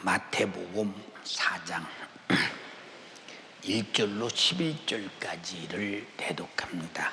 마태복음 4장 1절로 11절까지를 대독합니다.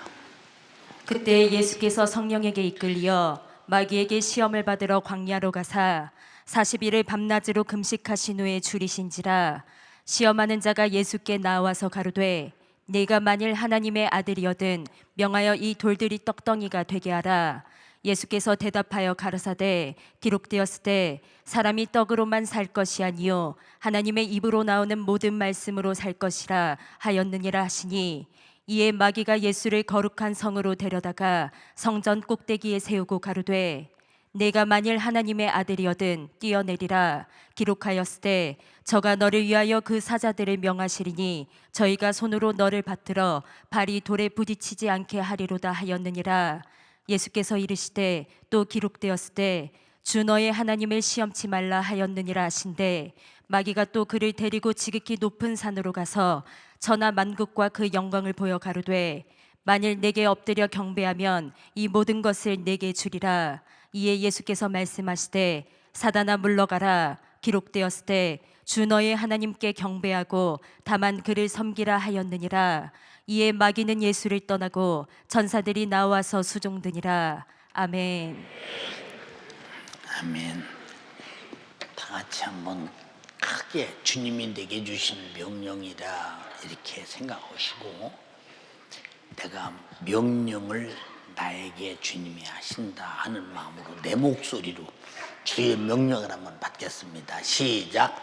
그때 예수께서 성령에게 이끌려 마귀에게 시험을 받으러 광야로 가사 40일을 밤낮으로 금식하신 후에 줄이신지라. 시험하는 자가 예수께 나와서 가로되 네가 만일 하나님의 아들이거든 명하여 이 돌들이 떡덩이가 되게 하라. 예수께서 대답하여 가라사대 기록되었으되 사람이 떡으로만 살 것이 아니요 하나님의 입으로 나오는 모든 말씀으로 살 것이라 하였느니라 하시니, 이에 마귀가 예수를 거룩한 성으로 데려다가 성전 꼭대기에 세우고 가로되 내가 만일 하나님의 아들이거든 뛰어내리라. 기록하였으되 저가 너를 위하여 그 사자들을 명하시리니 저희가 손으로 너를 받들어 발이 돌에 부딪히지 않게 하리로다 하였느니라. 예수께서 이르시되 또 기록되었으되 주 너의 하나님을 시험치 말라 하였느니라 하신대, 마귀가 또 그를 데리고 지극히 높은 산으로 가서 천하 만국과 그 영광을 보여 가로되 만일 내게 엎드려 경배하면 이 모든 것을 내게 주리라. 이에 예수께서 말씀하시되 사단아 물러가라. 기록되었으되 주 너의 하나님께 경배하고 다만 그를 섬기라 하였느니라. 이에 마귀는 예수를 떠나고 천사들이 나와서 수종드니라. 아멘. 아멘. 다 같이 한번 크게 주님이 내게 주신 명령이라 이렇게 생각하시고, 내가 명령을 나에게 주님이 하신다 하는 마음으로 내 목소리로 주의 명령을 한번 받겠습니다. 시작.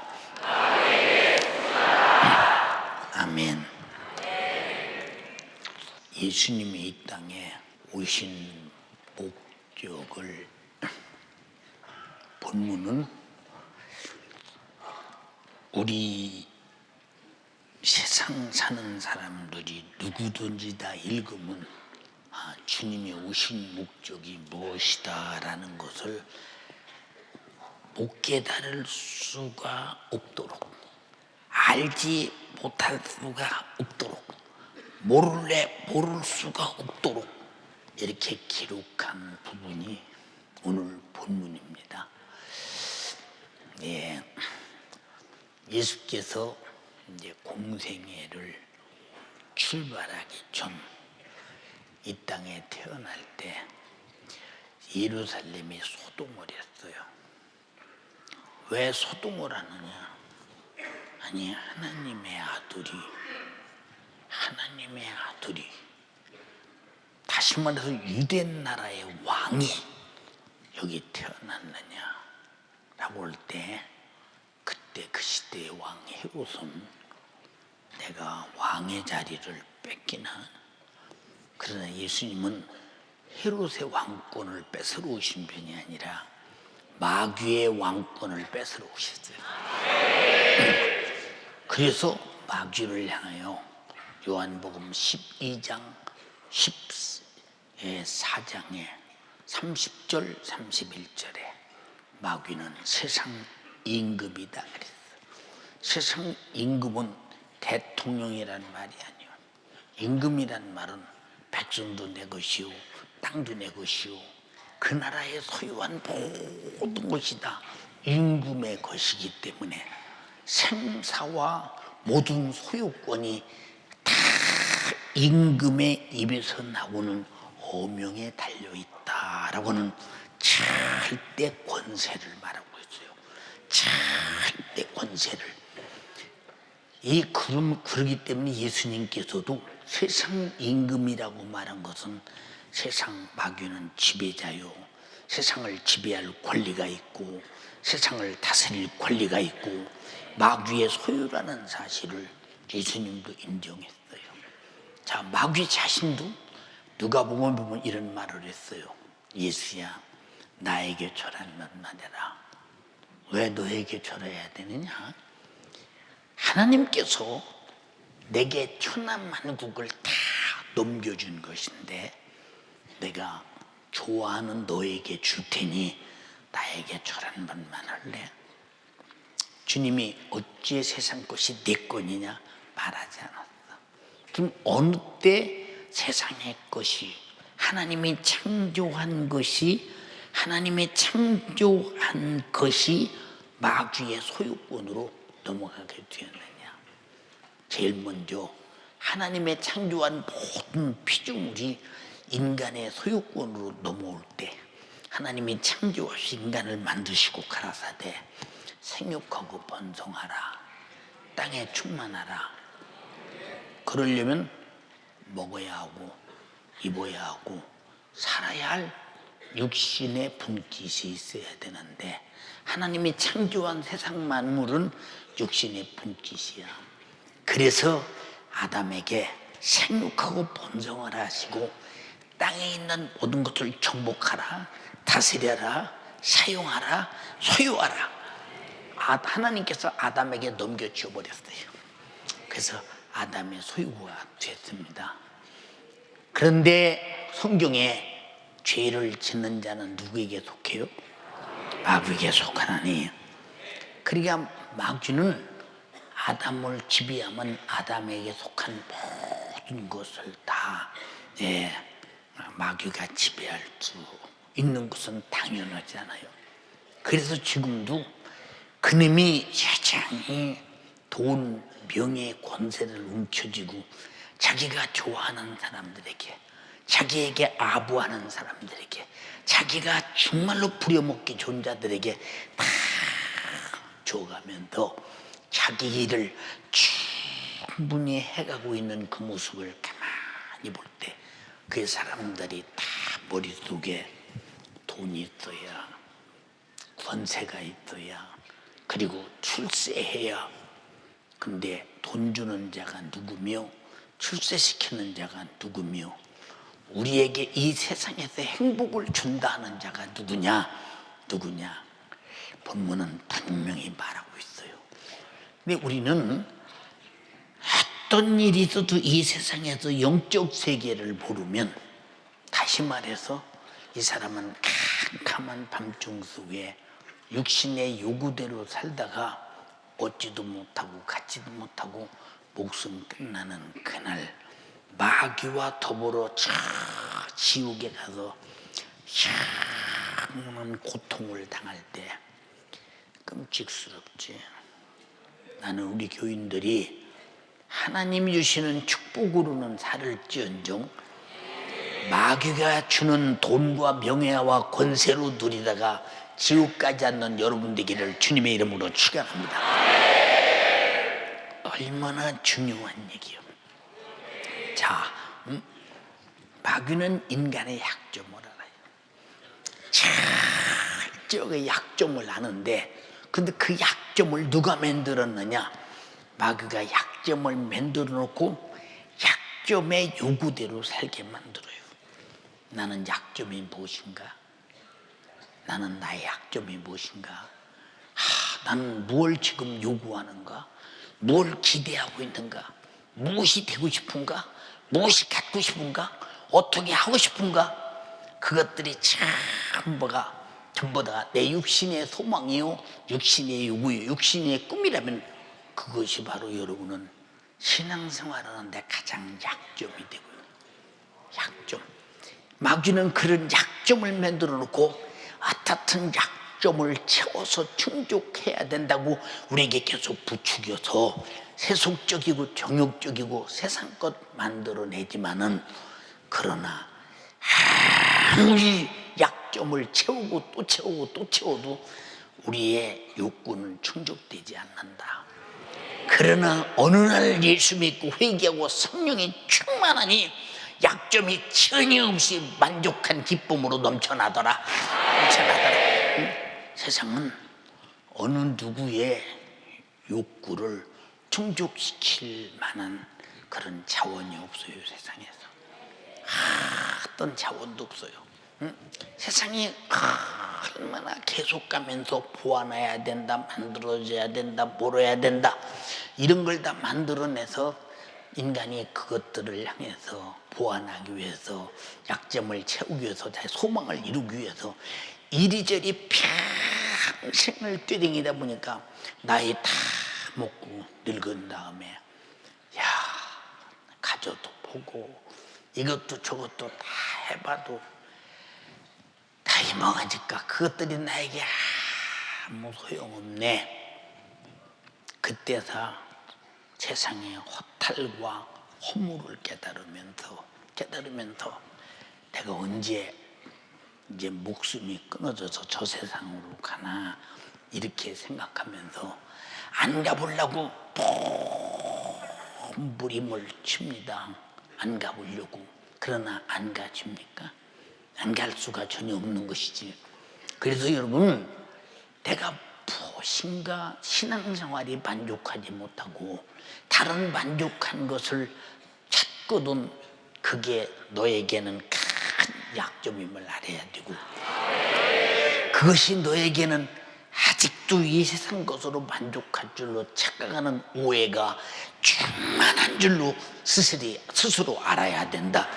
아멘. 예수님이 이 땅에 오신 목적을, 본문은 우리 세상 사는 사람들이 누구든지 다 읽으면 주님이 오신 목적이 무엇이다 라는 것을 못 깨달을 수가 없도록, 알지 못할 수가 없도록, 모를 수가 없도록 이렇게 기록한 부분이 오늘 본문입니다. 예, 예수께서 이제 공생애를 출발하기 전 이 땅에 태어날 때 예루살렘이 소동을 했어요. 왜 소동을 하느냐? 아니, 하나님의 아들이, 다시 말해서 유대 나라의 왕이 여기 태어났느냐라고 할 때, 그때 그 시대의 왕 헤롯은 내가 왕의 자리를 뺏기나? 그러나 예수님은 헤롯의 왕권을 뺏으러 오신 분이 아니라 마귀의 왕권을 뺏으러 오셨어요. 그래서 마귀를 향하여 요한복음 12장 14장에 30절 31절에 마귀는 세상 임금이다 그랬어요. 세상 임금은 대통령이란 말이 아니에요. 임금이란 말은 백성도 내 것이요 땅도 내 것이요 그 나라에 소유한 모든 것이 다 임금의 것이기 때문에 생사와 모든 소유권이 다 임금의 입에서 나오는 어명에 달려있다라고는 절대 권세를 말하고 있어요. 절대 권세를. 그러기 때문에 예수님께서도 세상 임금이라고 말한 것은 세상, 마귀는 지배자요, 세상을 지배할 권리가 있고 세상을 다스릴 권리가 있고 마귀의 소유라는 사실을 예수님도 인정했어요. 자, 마귀 자신도 누가복음에 보면 이런 말을 했어요. 예수야, 나에게 절하면 나대라. 왜 너에게 절해야 되느냐? 하나님께서 내게 천하만국을 다 넘겨준 것인데 내가 좋아하는 너에게 줄 테니 나에게 절한 번만 할래? 주님이 어찌 세상 것이 내 것이냐 말하지 않았어. 그럼 어느 때 세상의 것이, 하나님이 창조한 것이 마귀의 소유권으로 넘어가게 되었느냐? 제일 먼저 하나님의 창조한 모든 피조물이 인간의 소유권으로 넘어올 때 하나님이 창조하신 인간을 만드시고 가라사대 생육하고 번성하라, 땅에 충만하라. 그러려면 먹어야 하고 입어야 하고 살아야 할 육신의 분깃이 있어야 되는데 하나님이 창조한 세상 만물은 육신의 분깃이야. 그래서 아담에게 생육하고 번성을 하시고 땅에 있는 모든 것을 정복하라, 다스려라, 사용하라, 소유하라. 하나님께서 아담에게 넘겨주어 버렸어요. 그래서 아담의 소유가 됐습니다. 그런데 성경에 죄를 짓는 자는 누구에게 속해요? 마귀에게 속하나니. 그러니까 마귀는 아담을 지배하면 아담에게 속한 모든 것을 다 마귀가 지배할 수 있는 것은 당연하잖아요. 그래서 지금도 그놈이 세상에 돈, 명예, 권세를 움켜쥐고 자기가 좋아하는 사람들에게, 자기에게 아부하는 사람들에게, 자기가 정말로 부려먹기 좋은 자들에게 다 줘가면서 자기 일을 충분히 해가고 있는 그 모습을 가만히 볼 때 그 사람들이 다 머릿속에 돈이 있어야, 권세가 있어야, 그리고 출세해야. 근데 돈 주는 자가 누구며 출세시키는 자가 누구며 우리에게 이 세상에서 행복을 준다 하는 자가 누구냐? 본문은 분명히 말하고 있어요. 근데 우리는 어떤 일이 있어도 이 세상에서 영적 세계를 모르면, 다시 말해서 이 사람은 캄캄한 밤중 속에 육신의 요구대로 살다가 얻지도 못하고 갖지도 못하고 목숨 끝나는 그날 마귀와 더불어 저 지옥에 가서 영원한 고통을 당할 때 끔찍스럽지. 나는 우리 교인들이 하나님이 주시는 축복으로는 살을지언정 마귀가 주는 돈과 명예와 권세로 누리다가 지옥까지 않는 여러분 되기를 주님의 이름으로 축원합니다. 얼마나 중요한 얘기요. 자, 마귀는 인간의 약점을 알아요. 철저하게 약점을 아는데, 근데 그 약점을 누가 만들었느냐? 마귀가 약점을 만들어 놓고 약점의 요구대로 살게 만들어요. 나는 약점이 무엇인가? 나는 나의 약점이 무엇인가? 나는 뭘 지금 요구하는가? 뭘 기대하고 있는가? 무엇이 되고 싶은가? 무엇이 갖고 싶은가? 어떻게 하고 싶은가? 그것들이 전부 다 내 육신의 소망이요, 육신의 요구요, 육신의 꿈이라면 그것이 바로 여러분은 신앙생활하는데 가장 약점이 되고요. 약점. 마귀는 그런 약점을 만들어 놓고 같은 약점을 채워서 충족해야 된다고 우리에게 계속 부추겨서 세속적이고 정욕적이고 세상것 만들어내지만은, 그러나 아무리 약점을 채우고 또 채우고 또 채워도 우리의 욕구는 충족되지 않는다. 그러나 어느 날 예수 믿고 회개하고 성령이 충만하니 약점이 전혀 없이 만족한 기쁨으로 넘쳐나더라. 세상은 어느 누구의 욕구를 충족시킬 만한 그런 자원이 없어요. 세상에서 어떤 자원도 없어요. 세상이 얼마나 계속 가면서 보완해야 된다, 만들어져야 된다, 뭐해야 된다, 이런 걸 다 만들어내서 인간이 그것들을 향해서 보완하기 위해서, 약점을 채우기 위해서, 자기 소망을 이루기 위해서 이리저리 평생을 뛰댕이다 보니까 나이 다 먹고 늙은 다음에 가져도 보고 이것도 저것도 다 해봐도 다 이망하니까 그것들이 나에게 아무 소용없네. 그때서 세상의 허탈과 허물을 깨달으면서 내가 언제 이제 목숨이 끊어져서 저 세상으로 가나 이렇게 생각하면서 안 가보려고 몸부림을 칩니다. 안 가보려고. 그러나 안 가집니까? 안 갈 수가 전혀 없는 것이지. 그래서 여러분, 내가 무엇인가 신앙생활이 만족하지 못하고 다른 만족한 것을 찾거든 그게 너에게는 큰 약점임을 알아야 되고, 그것이 너에게는 아직도 이 세상 것으로 만족할 줄로 착각하는 오해가 충만한 줄로 스스로 알아야 된다.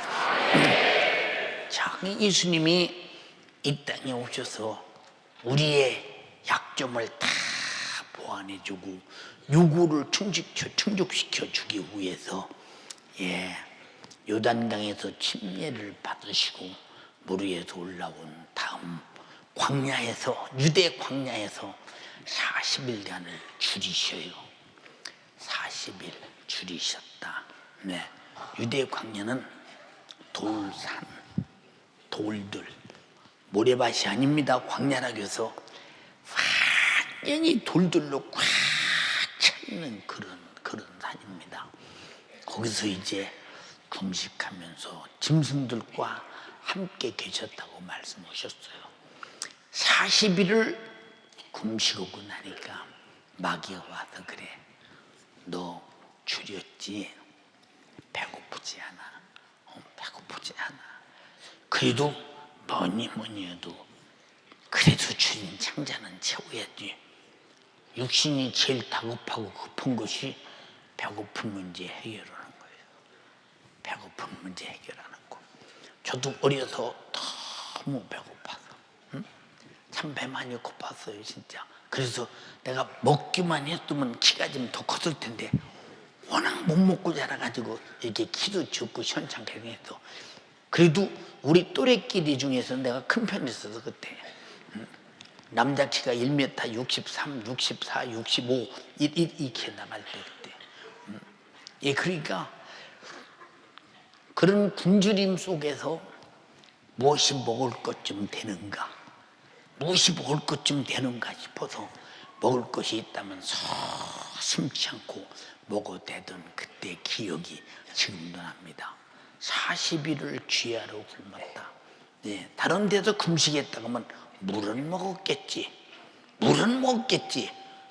자, 예수님이 이 땅에 오셔서 우리의 약점을 다 보완해주고 요구를 충족시켜 주기 위해서 요단강에서 침례를 받으시고 물 위에서 올라온 다음 유대 광야에서 40일간을 줄이셔요. 40일 줄이셨다. 네, 유대 광야는 돌산, 돌들, 모래밭이 아닙니다. 광야라고 해서 완전히 돌들로 꽉 차있는 그런 산입니다. 거기서 이제 금식하면서 짐승들과 함께 계셨다고 말씀하셨어요. 40일을 금식하고 나니까 마귀가 와서 그래, 너 줄였지? 배고프지 않아? 배고프지 않아. 그래도 뭐니 해도 그래도 주인 창자는 채워야지. 육신이 제일 다급하고 급한 것이 배고픈 문제 해결하는 거예요. 배고픈 문제 해결하는 거. 저도 어려서 너무 배고파서 참 배 많이 고팠어요, 진짜. 그래서 내가 먹기만 했으면 키가 좀 더 컸을 텐데 워낙 못 먹고 자라가지고 이렇게 키도 적고 현창해서. 그래도 우리 또래끼리 중에서 내가 큰 편이었어서 그때 남자 키가 1m 63, 64, 65 이렇게 나갈 때 그때. 그러니까 그런 굶주림 속에서 무엇이 먹을 것쯤 되는가, 무엇이 먹을 것쯤 되는가 싶어서 먹을 것이 있다면 서슴지 않고 먹어대던 그때 기억이 지금도 납니다. 40일을 쥐하로 굶었다. 네, 다른 데서 금식했다고 하면 물은 먹었겠지.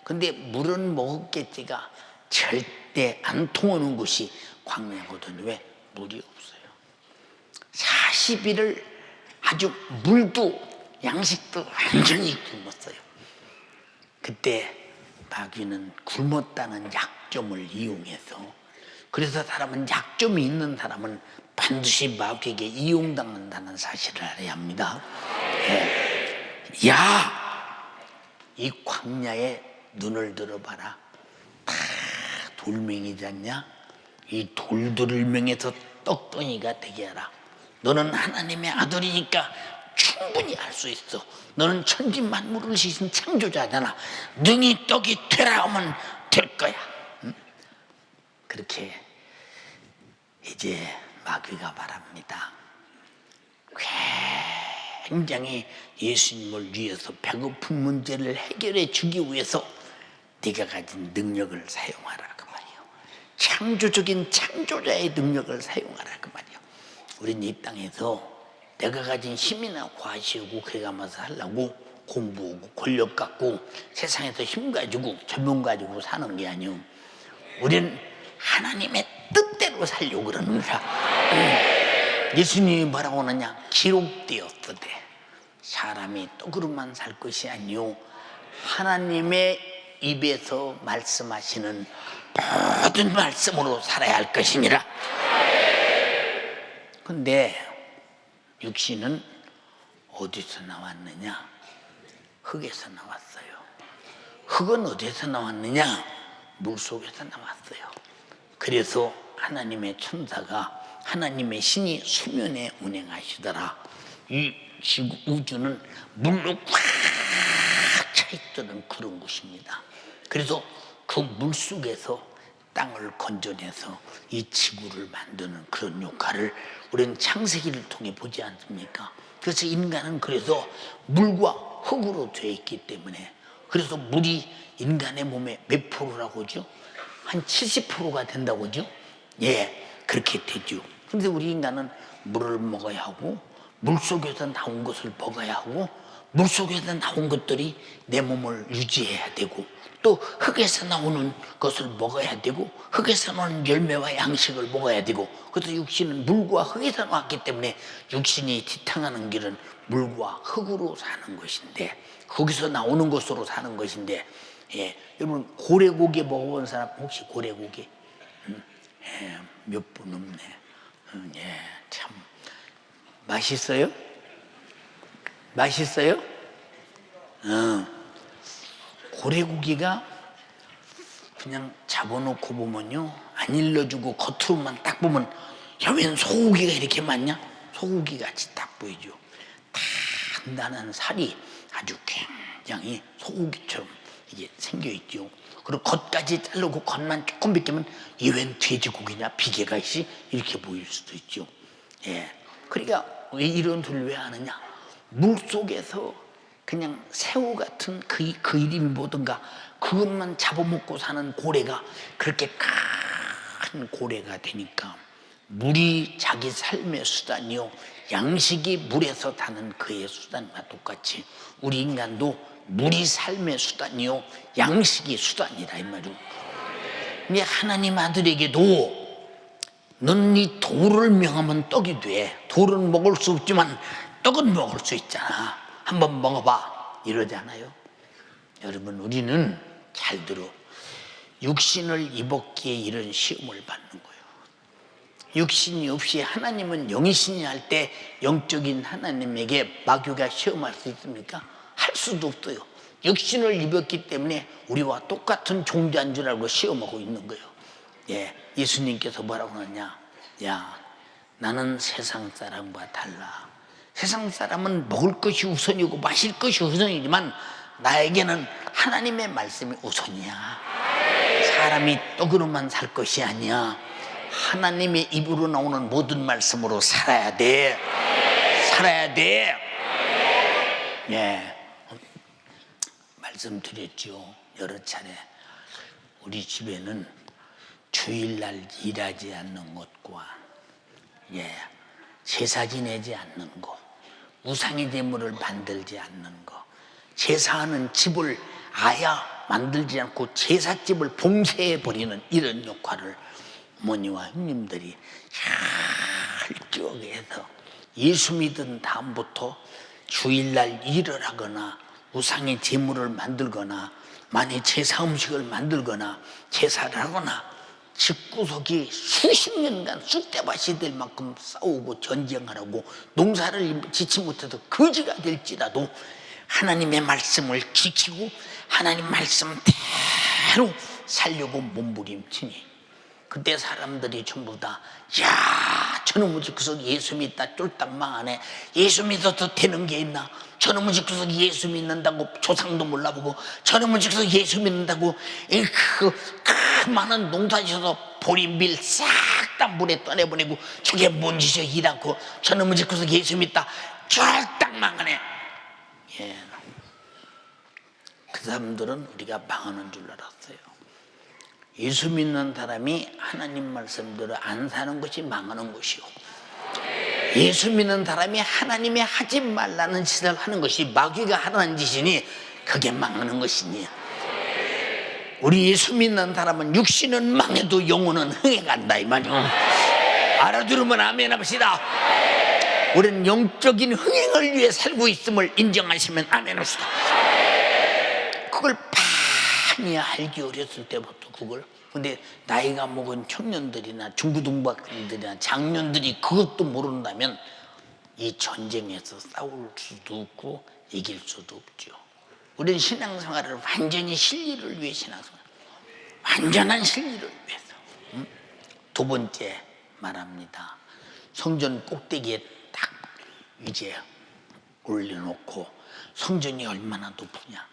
근데 물은 먹었겠지가 절대 안 통하는 곳이 광야거든요. 왜? 물이 없어요. 40일을 아주 물도 양식도 완전히 굶었어요. 그때 마귀는 굶었다는 약점을 이용해서, 그래서 사람은 약점이 있는 사람은 반드시 마귀에게 이용당한다는 사실을 알아야 합니다. 이 광야에 눈을 들어봐라. 다 돌멩이잖냐? 이 돌들을 명해서 떡덩이가 되게 하라. 너는 하나님의 아들이니까 충분히 알 수 있어. 너는 천지 만물을 지신 창조자잖아. 능히 떡이 되라 하면 될 거야. 그렇게 이제 마귀가 말합니다. 굉장히 예수님을 위해서 배고픈 문제를 해결해 주기 위해서 네가 가진 능력을 사용하라 그 말이에요. 창조적인 창조자의 능력을 사용하라 그 말이에요. 우린 이 땅에서 내가 가진 힘이나 과시하고 그래 가면서 하려고 공부하고 권력 갖고 세상에서 힘 가지고 전문 가지고 사는 게 아니오. 우리는 하나님의 뜻대로 살려고 그러는 거야. 예수님이 뭐라고 하느냐? 기록되었으되 사람이 떡으로만 살 것이 아니오 하나님의 입에서 말씀하시는 모든 말씀으로 살아야 할 것이니라. 근데 육신은 어디서 나왔느냐? 흙에서 나왔어요. 흙은 어디서 나왔느냐? 물속에서 나왔어요. 그래서 하나님의 천사가, 하나님의 신이 수면에 운행하시더라. 이 우주는 물로 꽉 차 차 있도록 그런 곳입니다. 그래서 그 물속에서 땅을 건져내서 이 지구를 만드는 그런 역할을 우리는 창세기를 통해 보지 않습니까? 그래서 인간은 그래서 물과 흙으로 되어 있기 때문에, 그래서 물이 인간의 몸에 몇 프로라고 하죠? 한 70%가 된다고 하죠? 예, 그렇게 되죠. 그런데 우리 인간은 물을 먹어야 하고, 물속에서 나온 것을 먹어야 하고, 물속에서 나온 것들이 내 몸을 유지해야 되고, 또 흙에서 나오는 것을 먹어야 되고, 흙에서 나오는 열매와 양식을 먹어야 되고, 그래서 육신은 물과 흙에서 나왔기 때문에 육신이 뒤탕하는 길은 물과 흙으로 사는 것인데, 거기서 나오는 것으로 사는 것인데, 예, 여러분 고래고기 먹어본 사람 혹시 고래고기? 예, 몇 분 없네. 예, 참 맛있어요? 맛있어요? 고래고기가 그냥 잡아놓고 보면요, 안 일러주고 겉으로만 딱 보면, 야, 웬 소고기가 이렇게 많냐? 소고기 같이 딱 보이죠. 단단한 살이 아주 굉장히 소고기처럼 이게 생겨 있죠. 그리고 겉까지 자르고 겉만 조금 벗기면 이 웬 돼지고기냐, 비계가 있이 이렇게 보일 수도 있죠. 예, 그러니까 왜 이런 소리를 왜 하느냐? 물 속에서 그냥 새우 같은 그 이름이 뭐든가 그것만 잡아먹고 사는 고래가 그렇게 큰 고래가 되니까, 물이 자기 삶의 수단이요, 양식이 물에서 타는 그의 수단과 똑같이 우리 인간도 물이 삶의 수단이요, 양식이 수단이다 이 말이죠. 근데 하나님 아들에게도 넌 이 돌을 명하면 떡이 돼. 돌은 먹을 수 없지만 떡은 먹을 수 있잖아. 한번 먹어봐. 이러지 않아요? 여러분, 우리는 잘 들어. 육신을 입었기에 이런 시험을 받는 거예요. 육신이 없이 하나님은 영이시니 할 때 영적인 하나님에게 마귀가 시험할 수 있습니까? 할 수도 없어요. 육신을 입었기 때문에 우리와 똑같은 존재인 줄 알고 시험하고 있는 거예요. 예, 예수님께서 뭐라고 하냐? 야, 나는 세상 사람과 달라. 세상 사람은 먹을 것이 우선이고 마실 것이 우선이지만 나에게는 하나님의 말씀이 우선이야. 사람이 떡으로만 살 것이 아니야. 하나님의 입으로 나오는 모든 말씀으로 살아야 돼. 살아야 돼. 예, 말씀드렸죠, 여러 차례. 우리 집에는 주일날 일하지 않는 것과, 예, 제사 지내지 않는 것, 우상의 제물을 만들지 않는 것, 제사하는 집을 아야 만들지 않고 제사집을 봉쇄해버리는 이런 역할을 어머니와 형님들이 잘 해서, 예수 믿은 다음부터 주일날 일을 하거나 우상의 제물을 만들거나 만일 제사 음식을 만들거나 제사를 하거나 집구석이 수십 년간 쑥대밭이 될 만큼 싸우고 전쟁하라고 농사를 짓지 못해도 거지가 될지라도 하나님의 말씀을 지키고 하나님 말씀대로 살려고 몸부림치니, 그때 사람들이 전부 다, 야, 저놈의 집구석 예수 믿다 쫄딱 망하네. 예수 믿어도 되는 게 있나? 저놈의 집구석 예수 믿는다고 조상도 몰라보고, 저놈의 집구석 예수 믿는다고 그 많은 농사지어서 보리밀 싹 다 물에 떠내보내고, 저게 뭔 짓이야 이라고 저놈의 집구석 예수 믿다 쫄딱 망하네. 예, 그 사람들은 우리가 망하는 줄 알았어요. 예수 믿는 사람이 하나님 말씀대로 안 사는 것이 망하는 것이요, 예수 믿는 사람이 하나님이 하지 말라는 짓을 하는 것이 마귀가 하라는 짓이니 그게 망하는 것이니, 우리 예수 믿는 사람은 육신은 망해도 영혼은 흥해간다 이 말이요. 알아들으면 아멘 합시다. 우리는 영적인 흥행을 위해 살고 있음을 인정하시면 아멘 합시다. 그걸 많이 알기 어렸을 때부터 그걸. 근데 나이가 먹은 청년들이나 중고등학생들이나 장년들이 그것도 모른다면 이 전쟁에서 싸울 수도 없고 이길 수도 없죠. 우리는 신앙생활을 완전히 진리를 위해 신앙생활, 완전한 진리를 위해서. 두 번째 말합니다. 성전 꼭대기에 딱 이제 올려놓고, 성전이 얼마나 높으냐?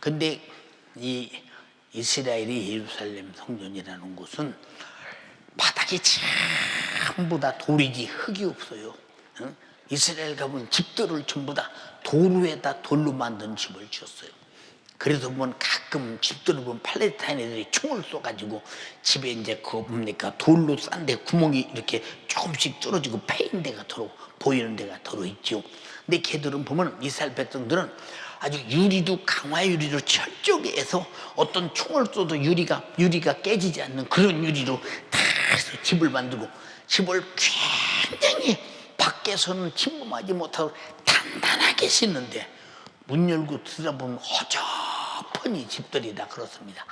근데 이 이스라엘의 예루살렘 성전이라는 곳은 바닥이 전부 다 돌이지 흙이 없어요. 이스라엘 가면 집들을 전부 다 돌 위에다 돌로 만든 집을 지었어요. 그래서 보면 가끔 집들을 보면 팔레스타인 애들이 총을 쏘가지고 집에 이제 그 뭡니까 돌로 싼데 구멍이 이렇게 조금씩 뚫어지고 패인 데가 더러 보이는 데가 더러 있죠. 근데 걔들은 보면 이스라엘 백성들은 아주 유리도 강화 유리로 철저하게 해서 어떤 총을 쏘도 유리가 깨지지 않는 그런 유리로 다 해서 집을 만들고 집을 굉장히 밖에서는 침범하지 못하고 단단하게 짓는데 문 열고 들어보면 허접하니 집들이 다 그렇습니다.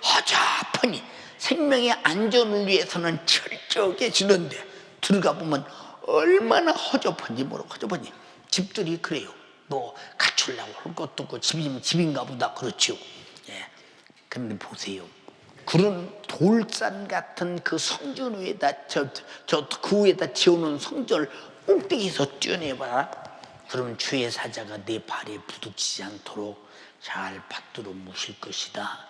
허접하니 생명의 안전을 위해서는 철저하게 지는데 들어가 보면 얼마나 허접한지 모르고 허접하니 집들이 그래요. 뭐 갖추려고 할 것도 없고 집이면 집인가 보다 그렇죠. 예. 그런데 보세요. 그런 돌산 같은 그 성전 위에다 그 위에다 지어놓은 성전을 꼭대기에서 뛰어내봐라. 그러면 주의 사자가 내 발에 부딪히지 않도록 잘 받들어 무실 것이다.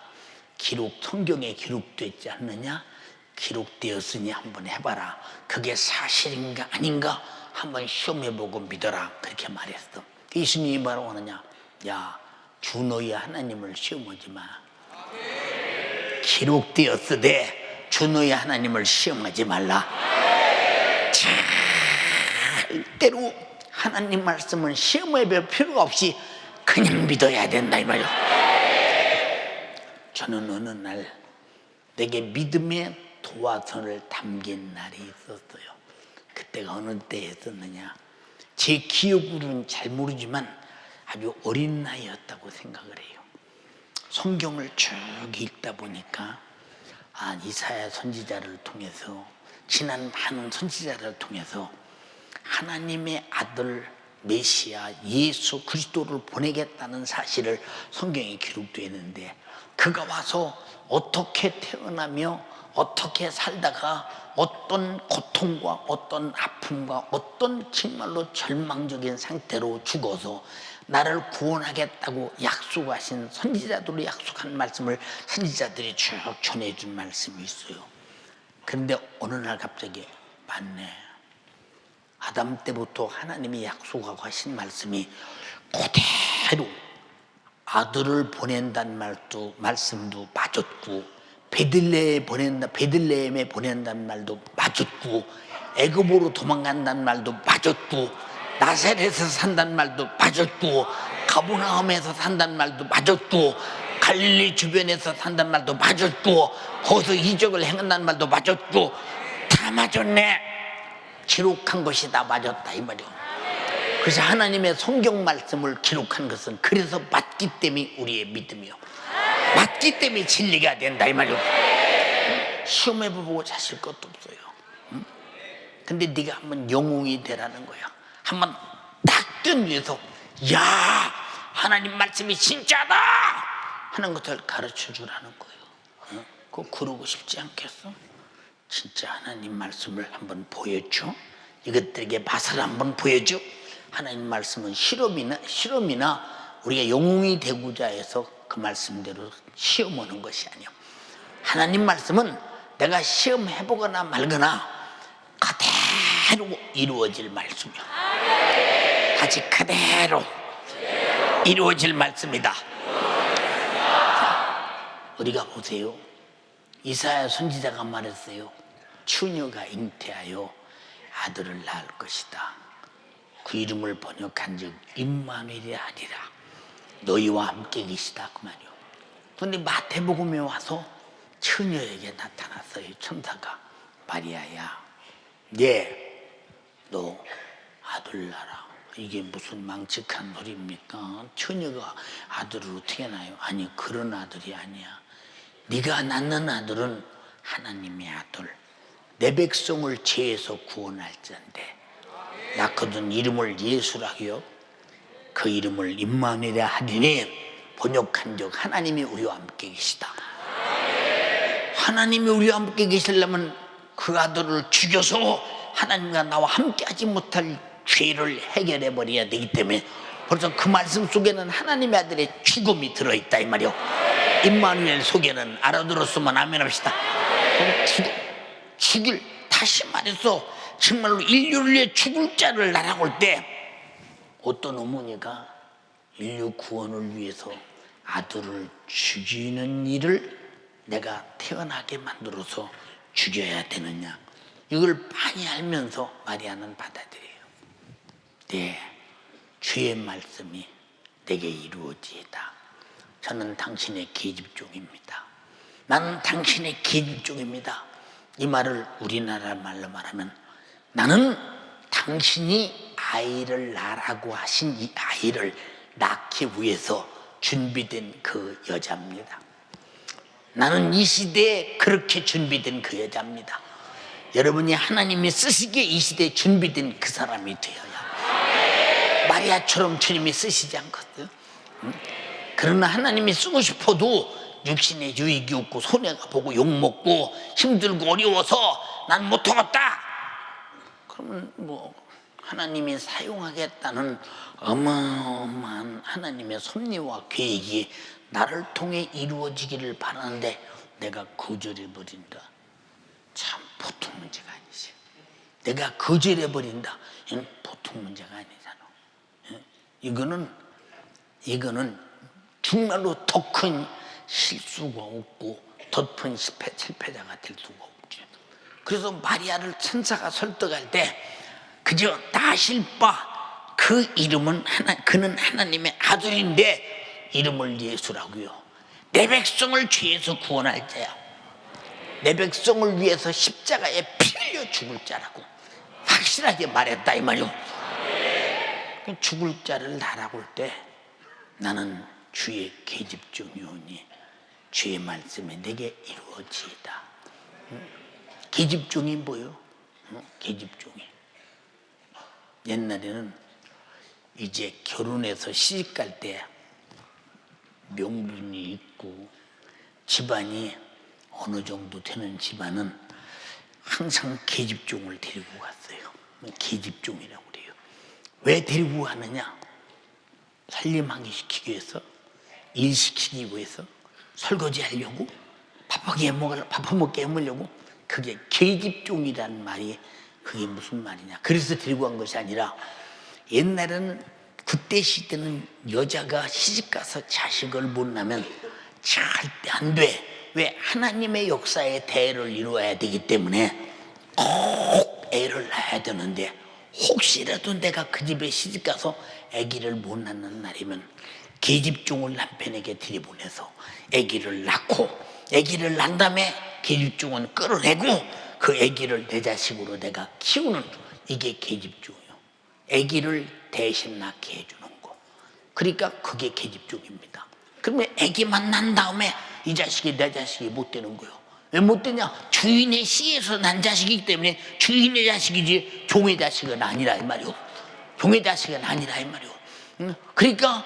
성경에 기록되지 않느냐? 기록되었으니 한번 해봐라. 그게 사실인가 아닌가 한번 시험해보고 믿어라. 그렇게 말했어. 예수님이 바로 하느냐? 야, 주 너희 하나님을 시험하지 마. 기록되었으되 주 너희 하나님을 시험하지 말라. 절대로 하나님 말씀은 시험해볼 필요가 없이 그냥 믿어야 된다 이 말이에요. 저는 어느 날 내게 믿음의 도화선을 담긴 날이 있었어요. 그때가 어느 때였었느냐? 제 기억으로는 잘 모르지만 아주 어린 나이였다고 생각을 해요. 성경을 쭉 읽다 보니까 이사야 선지자를 통해서 지난 많은 선지자를 통해서 하나님의 아들 메시아 예수 그리스도를 보내겠다는 사실을 성경에 기록되어 있는데 그가 와서 어떻게 태어나며 어떻게 살다가 어떤 고통과 어떤 아픔과 어떤 정말로 절망적인 상태로 죽어서 나를 구원하겠다고 약속하신 선지자들로 약속한 말씀을 선지자들이 쭉 전해준 말씀이 있어요. 그런데 어느 날 갑자기 맞네. 아담 때부터 하나님이 약속하고 하신 말씀이 그대로 아들을 보낸다는 말씀도 맞았고 베들레헴에 보낸다는 말도 맞았고 애굽으로 도망간다는 말도 맞았고 나사렛에서 산다는 말도 맞았고 가버나움에서 산다는 말도 맞았고 갈릴리 주변에서 산다는 말도 맞았고 거기서 이적을 행한다는 말도 맞았고 다 맞았네. 기록한 것이 다 맞았다 이 말이에요. 그래서 하나님의 성경 말씀을 기록한 것은 그래서 맞기 때문에 우리의 믿음이요, 맞기 때문에 진리가 된다 이 말이에요. 시험해보고 자실 것도 없어요. 근데 네가 한번 영웅이 되라는 거야. 한번 딱 던져서 야 하나님 말씀이 진짜다 하는 것을 가르쳐 주라는 거예요. 그거 그러고 싶지 않겠어? 진짜 하나님 말씀을 한번 보여줘. 이것들에게 맛을 한번 보여줘. 하나님 말씀은 실험이나 우리가 영웅이 되고자 해서 그 말씀대로 시험하는 것이 아니야. 하나님 말씀은 내가 시험해보거나 말거나 그대로 이루어질 말씀이야. 다시 그대로 이루어질 말씀이다. 자, 우리가 보세요. 이사야 선지자가 말했어요. 처녀가 잉태하여 아들을 낳을 것이다. 그 이름을 번역한 즉 임마누엘이 아니라 너희와 함께 계시다 그 말이요. 그런데 마태복음에 와서 처녀에게 나타났어요. 천사가 마리아야, 너 아들 낳아라. 이게 무슨 망측한 소리입니까? 처녀가 아들을 어떻게 낳아요? 아니 그런 아들이 아니야. 네가 낳는 아들은 하나님의 아들, 내 백성을 죄에서 구원할 자인데 낳거든 이름을 예수라 하여 그 이름을 임마누엘이라 하리니 번역한 적 하나님이 우리와 함께 계시다. 하나님이 우리와 함께 계시려면 그 아들을 죽여서 하나님과 나와 함께 하지 못할 죄를 해결해 버려야 되기 때문에 벌써 그 말씀 속에는 하나님의 아들의 죽음이 들어있다 이 말이요. 임마누엘 속에는 알아들었으면 아멘 합시다. 죽일, 다시 말해서 정말로 인류를 위해 죽을 자를 날아올 때 어떤 어머니가 인류 구원을 위해서 아들을 죽이는 일을 내가 태어나게 만들어서 죽여야 되느냐, 이걸 많이 알면서 마리아는 받아들여요. 네, 주의 말씀이 내게 이루어지이다. 저는 당신의 계집종입니다. 나는 당신의 계집종입니다. 이 말을 우리나라 말로 말하면 나는 당신이 아이를 낳으라고 하신 이 아이를 낳기 위해서 준비된 그 여자입니다. 나는 이 시대에 그렇게 준비된 그 여자입니다. 여러분이 하나님이 쓰시기에 이 시대에 준비된 그 사람이 되어야, 마리아처럼 주님이 쓰시지 않거든요. 그러나 하나님이 쓰고 싶어도 육신의 유익이 없고 손해가 보고 욕먹고 힘들고 어려워서 난 못하겠다, 그러면 뭐 하나님이 사용하겠다는 어마어마한 하나님의 섭리와 계획이 나를 통해 이루어지기를 바라는데 내가 거절해버린다. 참 보통 문제가 아니지. 내가 거절해버린다, 이건 보통 문제가 아니잖아. 이거는 정말로 더 큰 실수가 없고 더 큰 실패자가 될 수가 없지. 그래서 마리아를 천사가 설득할 때 그저 나실 바 그 이름은 그는 하나님의 아들인데 이름을 예수라고요. 내 백성을 죄에서 구원할 자야. 내 백성을 위해서 십자가에 피 흘려 죽을 자라고 확실하게 말했다 이 말이요. 죽을 자를 날아올 때 나는 주의 계집종이오니 주의 말씀에 내게 이루어지이다. 계집종이 뭐요? 계집종이 옛날에는 이제 결혼해서 시집갈 때 명분이 있고 집안이 어느 정도 되는 집안은 항상 계집종을 데리고 갔어요. 계집종이라고 그래요. 왜 데리고 가느냐? 살림하기 시키기 위해서, 일 시키기 위해서, 설거지 하려고, 밥 먹게 해먹으려고. 그게 계집종이라는 말이 그게 무슨 말이냐? 그래서 데리고 간 것이 아니라 옛날에는 그때 시대는 여자가 시집가서 자식을 못 낳으면 절대 안 돼. 왜? 하나님의 역사의 대를 이루어야 되기 때문에 꼭 애를 낳아야 되는데 혹시라도 내가 그 집에 시집가서 아기를 못 낳는 날이면 계집종을 남편에게 들여보내서 아기를 낳고 아기를 낳은 다음에 계집종은 끌어내고 그 아기를 내 자식으로 내가 키우는, 이게 계집종이요. 아기를 대신 낳게 해주는 거. 그러니까 그게 계집종입니다. 그러면 아기만 난 다음에 이 자식이 내 자식이 못 되는 거예요. 왜 못 되냐? 주인의 씨에서 난 자식이기 때문에 주인의 자식이지 종의 자식은 아니라 이 말이요. 종의 자식은 아니라 이 말이요. 그러니까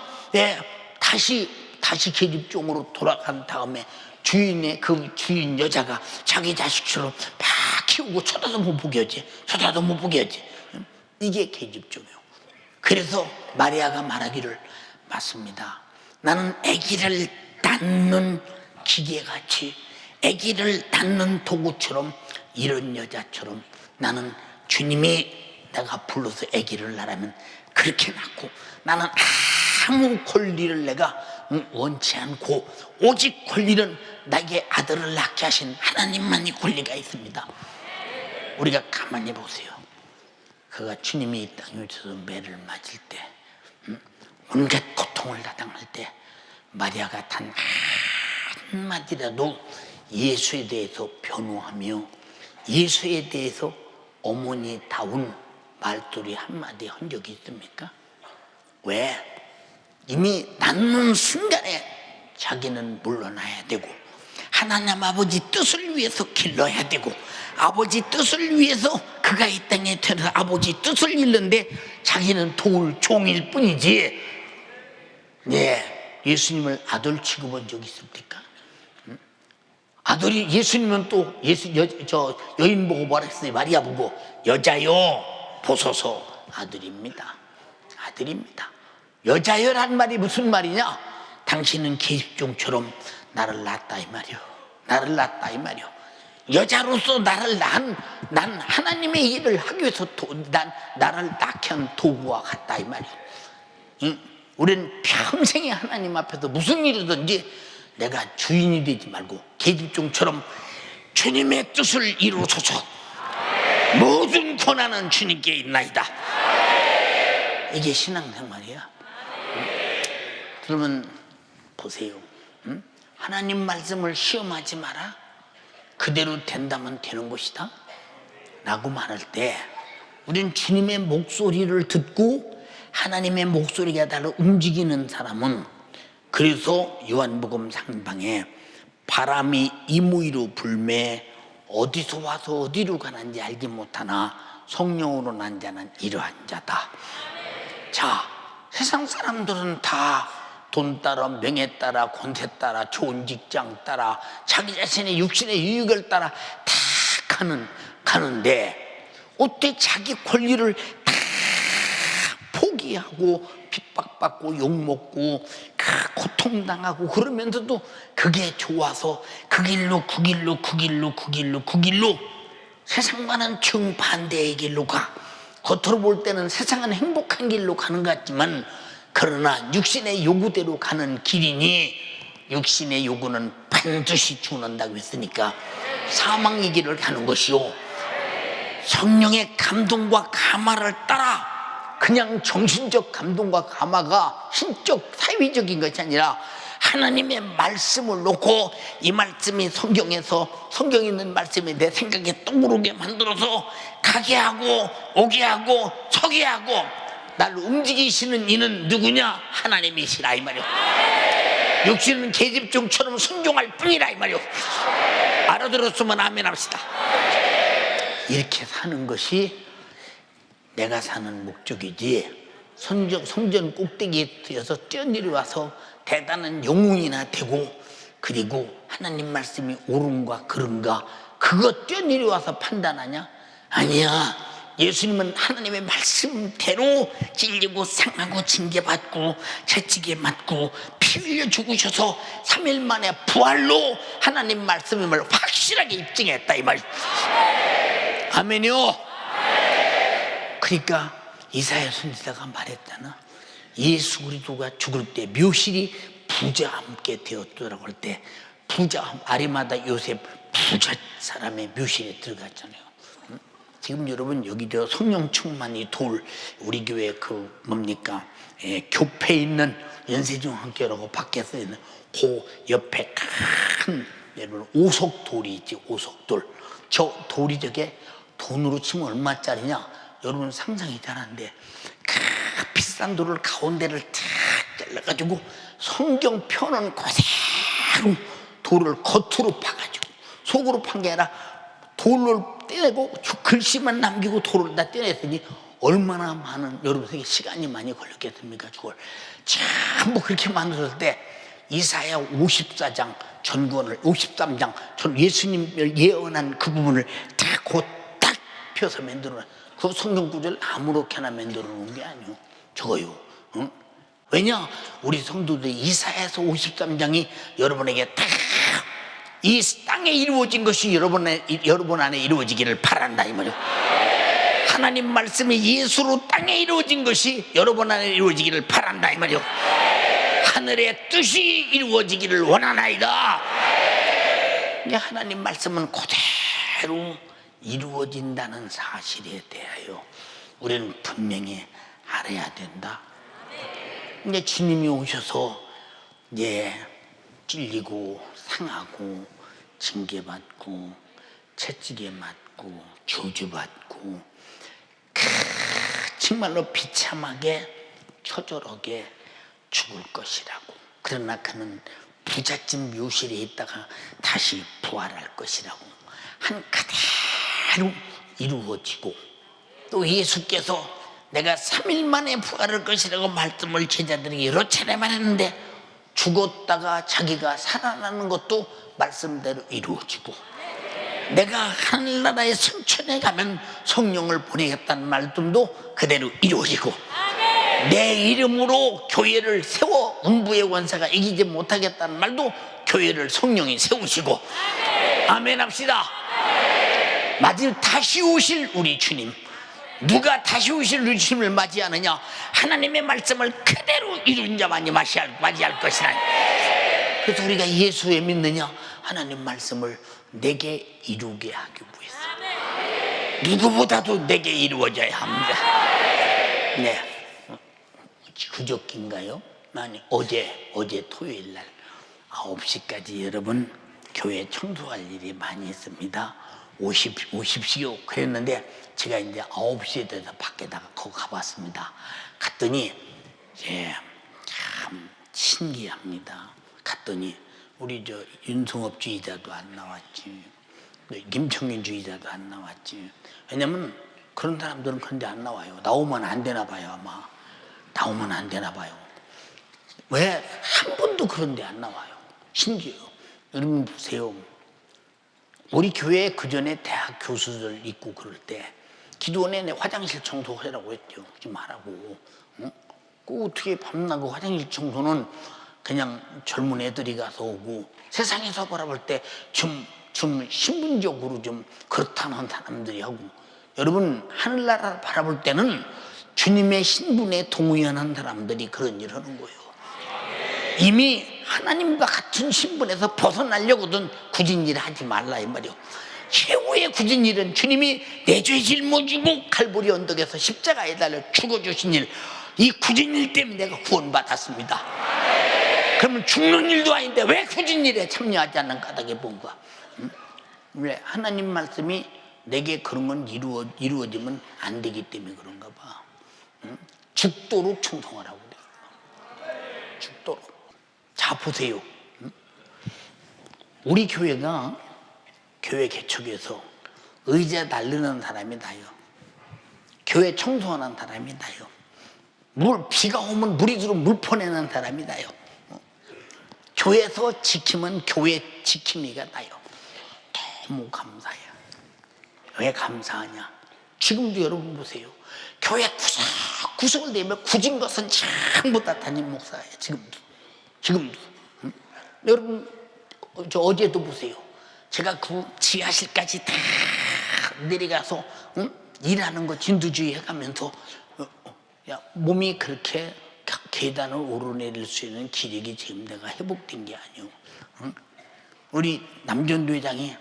다시 계집종으로 돌아간 다음에 주인의 그 주인 여자가 자기 자식처럼 막 키우고 쳐다도 못 보게 하지. 쳐다도 못 보게 하지. 이게 계집종이요. 그래서 마리아가 말하기를, 맞습니다. 나는 아기를 낳는 기계같이, 아기를 낳는 도구처럼, 이런 여자처럼 나는 주님이 내가 불러서 아기를 낳으면 그렇게 낳고, 나는 아무 권리를 내가 원치 않고 오직 권리는 나에게 아들을 낳게 하신 하나님만이 권리가 있습니다. 우리가 가만히 보세요. 그가 주님이 이 땅에 오셔서 매를 맞을 때, 온갖 고통을 당할 때 마리아가 단 한마디라도 예수에 대해서 변호하며 예수에 대해서 어머니다운 말소리 한마디 한 적이 있습니까? 왜? 이미 낳는 순간에 자기는 물러나야 되고 하나님 아버지 뜻을 위해서 길러야 되고 아버지 뜻을 위해서 그가 이 땅에 태어나서 아버지 뜻을 잃는데 자기는 도울 종일 뿐이지. 예수님을 아들 취급한 적 있습니까? 아들이, 예수님은 또 여인 보고 뭐라 했어요? 마리아 보고 여자요 보소서 아들입니다. 아들입니다. 여자여란 말이 무슨 말이냐? 당신은 계집종처럼 나를 낳았다 이 말이요. 나를 낳았다 이 말이요. 여자로서 나를 낳은 난 하나님의 일을 하기 위해서 나를 낳게 한 도구와 같다 이 말이요. 응? 우리는 평생에 하나님 앞에서 무슨 일이든지 내가 주인이 되지 말고 계집종처럼 주님의 뜻을 이루소서. 모든 권한은 주님께 있나이다. 이게 신앙생활이야. 그러면 보세요. 하나님 말씀을 시험하지 마라. 그대로 된다면 되는 것이다 라고 말할 때 우린 주님의 목소리를 듣고 하나님의 목소리가 나를 움직이는 사람은, 그래서 요한복음 상방에 바람이 이무이로 불매 어디서 와서 어디로 가는지 알지 못하나 성령으로 난 자는 이러한 자다. 자, 세상 사람들은 다 돈 따라, 명예 따라, 권세 따라, 좋은 직장 따라, 자기 자신의 육신의 유익을 따라 다 가는데 어때 자기 권리를 다 포기하고 핍박받고 욕먹고 고통당하고 그러면서도 그게 좋아서 그 길로 세상과는 정반대의 길로 가. 겉으로 볼 때는 세상은 행복한 길로 가는 것 같지만, 그러나 육신의 요구대로 가는 길이니 육신의 요구는 반드시 죽는다고 했으니까 사망의 길을 가는 것이요, 성령의 감동과 감화를 따라, 그냥 정신적 감동과 감화가 신적 사회적인 것이 아니라 하나님의 말씀을 놓고 이 말씀이 성경에 있는 말씀이 내 생각에 떠오르게 만들어서 가게 하고 오게 하고 서게 하고 날 움직이시는 이는 누구냐? 하나님이시라 이 말이요. 육신은 계집종처럼 순종할 뿐이라 이 말이요. 알아들었으면 아멘 합시다. 이렇게 사는 것이 내가 사는 목적이지, 성전 꼭대기에 뛰어서 뛰어내려와서 대단한 영웅이나 되고, 그리고 하나님 말씀이 옳은가 그른가 그거 뛰어내려와서 판단하냐? 아니야. 예수님은 하나님의 말씀대로 찔리고 상하고 징계받고 채찍에 맞고 피 흘려 죽으셔서 3일 만에 부활로 하나님 말씀임을 확실하게 입증했다 이 말. 아멘이요. 그러니까 이사야 선지자가 말했잖아. 예수 그리스도가 죽을 때 묘실이 부자와 함께 되었더라고 할 때, 부자 아리마다 요셉 부자 사람의 묘실에 들어갔잖아요. 지금 여러분 여기 저 성령 충만이 돌, 우리 교회 그 뭡니까, 교패에 있는 연세중학교라고 밖에서 있는 그 옆에 큰 여러분 오석돌이 있지. 오석돌. 저 돌이 저게 돈으로 치면 얼마짜리냐 여러분 상상이 잘하는데, 그 비싼 돌을 가운데를 탁 잘라가지고 성경 펴는 그대로 돌을 겉으로 파가지고, 속으로 판 게 아니라 돌을 떼내고 글씨만 남기고 돌을 다 떼냈으니 얼마나 많은, 여러분에게 시간이 많이 걸렸겠습니까? 그걸 전부 그렇게 만들었을 때 이사야 54장 전권을 53장 전 예수님을 예언한 그 부분을 딱 펴서 만들어 놓은, 그 성경 구절을 아무렇게나 만들어 놓은 게 아니요, 저거요. 응? 왜냐? 우리 성도들 이사야서 53장이 여러분에게 딱 이 땅에 이루어진 것이 여러분 안에 이루어지기를 바란다 이 말이에요. 하나님 말씀이 예수로 땅에 이루어진 것이 여러분 안에 이루어지기를 바란다 이 말이에요. 하늘의 뜻이 이루어지기를 원하나이다. 하나님 말씀은 그대로 이루어진다는 사실에 대하여 우리는 분명히 알아야 된다. 근데 주님이 오셔서 이제 찔리고 상하고 징계받고 채찍에 맞고 저주받고 정말로 비참하게 처절하게 죽을 것이라고. 그러나 그는 부잣집 묘실에 있다가 다시 부활할 것이라고 한 그대로 이루어지고, 또 예수께서 내가 3일 만에 부활할 것이라고 말씀을 제자들에게 여러 차례 말했는데, 죽었다가 자기가 살아나는 것도 말씀대로 이루어지고, 내가 하늘나라의 성천에 가면 성령을 보내겠다는 말씀도 그대로 이루어지고, 내 이름으로 교회를 세워 음부의 권세가 이기지 못하겠다는 말도 교회를 성령이 세우시고 아멘 합시다. 마지막 다시 오실 우리 주님, 누가 다시 오실 우리 주님을 맞이하느냐? 하나님의 말씀을 그대로 이룬 자만이 맞이할 것이라. 그래서 우리가 예수에 믿느냐? 하나님 말씀을 내게 이루게 하기 위해서 누구보다도 내게 이루어져야 합니다. 네, 그저께인가요? 아니 어제 토요일 날 9시까지 여러분 교회 청소할 일이 많이 있습니다. 오십시오 그랬는데 제가 이제 9시에 돼서 밖에다가 거기 가봤습니다. 갔더니 참 신기합니다. 갔더니 우리 저 윤성업 주의자도 안 나왔지, 김청윤 주의자도 안 나왔지. 왜냐면 그런 사람들은 그런데 안 나와요. 나오면 안 되나 봐요. 아마 나오면 안 되나 봐요. 왜 한 번도 그런데 안 나와요? 신기해요. 여러분 보세요. 우리 교회에 그 전에 대학 교수들 있고 그럴 때 기도원에 내 화장실 청소하라고 했죠. 좀 하라고. 응? 그 어떻게 밤나고 화장실 청소는 그냥 젊은 애들이 가서 오고, 세상에서 바라볼 때 좀 신분적으로 좀 그렇다는 사람들이 하고, 여러분 하늘나라를 바라볼 때는 주님의 신분에 동의하는 사람들이 그런 일을 하는 거예요. 이미 하나님과 같은 신분에서 벗어나려거든 굳은 일 하지 말라 이 말이요. 최후의 굳은 일은 주님이 내 죄 짊어지고 갈보리 언덕에서 십자가에 달려 죽어주신 일, 이 굳은 일 때문에 내가 구원받았습니다. 그러면 죽는 일도 아닌데 왜 굳은 일에 참여하지 않는 까닭에 뭔가? 왜? 하나님 말씀이 내게 그런 건 이루어지면 안 되기 때문에 그런가 봐. 죽도록 충성하라고 그래요. 죽도록. 자 보세요. 우리 교회가 교회 개척에서 의자 달르는 사람이 나요. 교회 청소하는 사람이 나요. 비가 오면 물이 들어 물 퍼내는 사람이 나요. 교회에서 지키면 교회 지킴이가 나요. 너무 감사해요. 왜 감사하냐? 지금도 여러분 보세요. 교회 구석을 내면 굳은 것은 전부 다 담임 목사예요. 지금도. 여러분 어제도 보세요. 제가 그 지하실까지 다 내려가서 일하는 거 진두주의 해가면서 몸이 그렇게 계단을 오르내릴 수 있는 기력이 지금 내가 회복된 게 아니오. 우리 남전도 회장이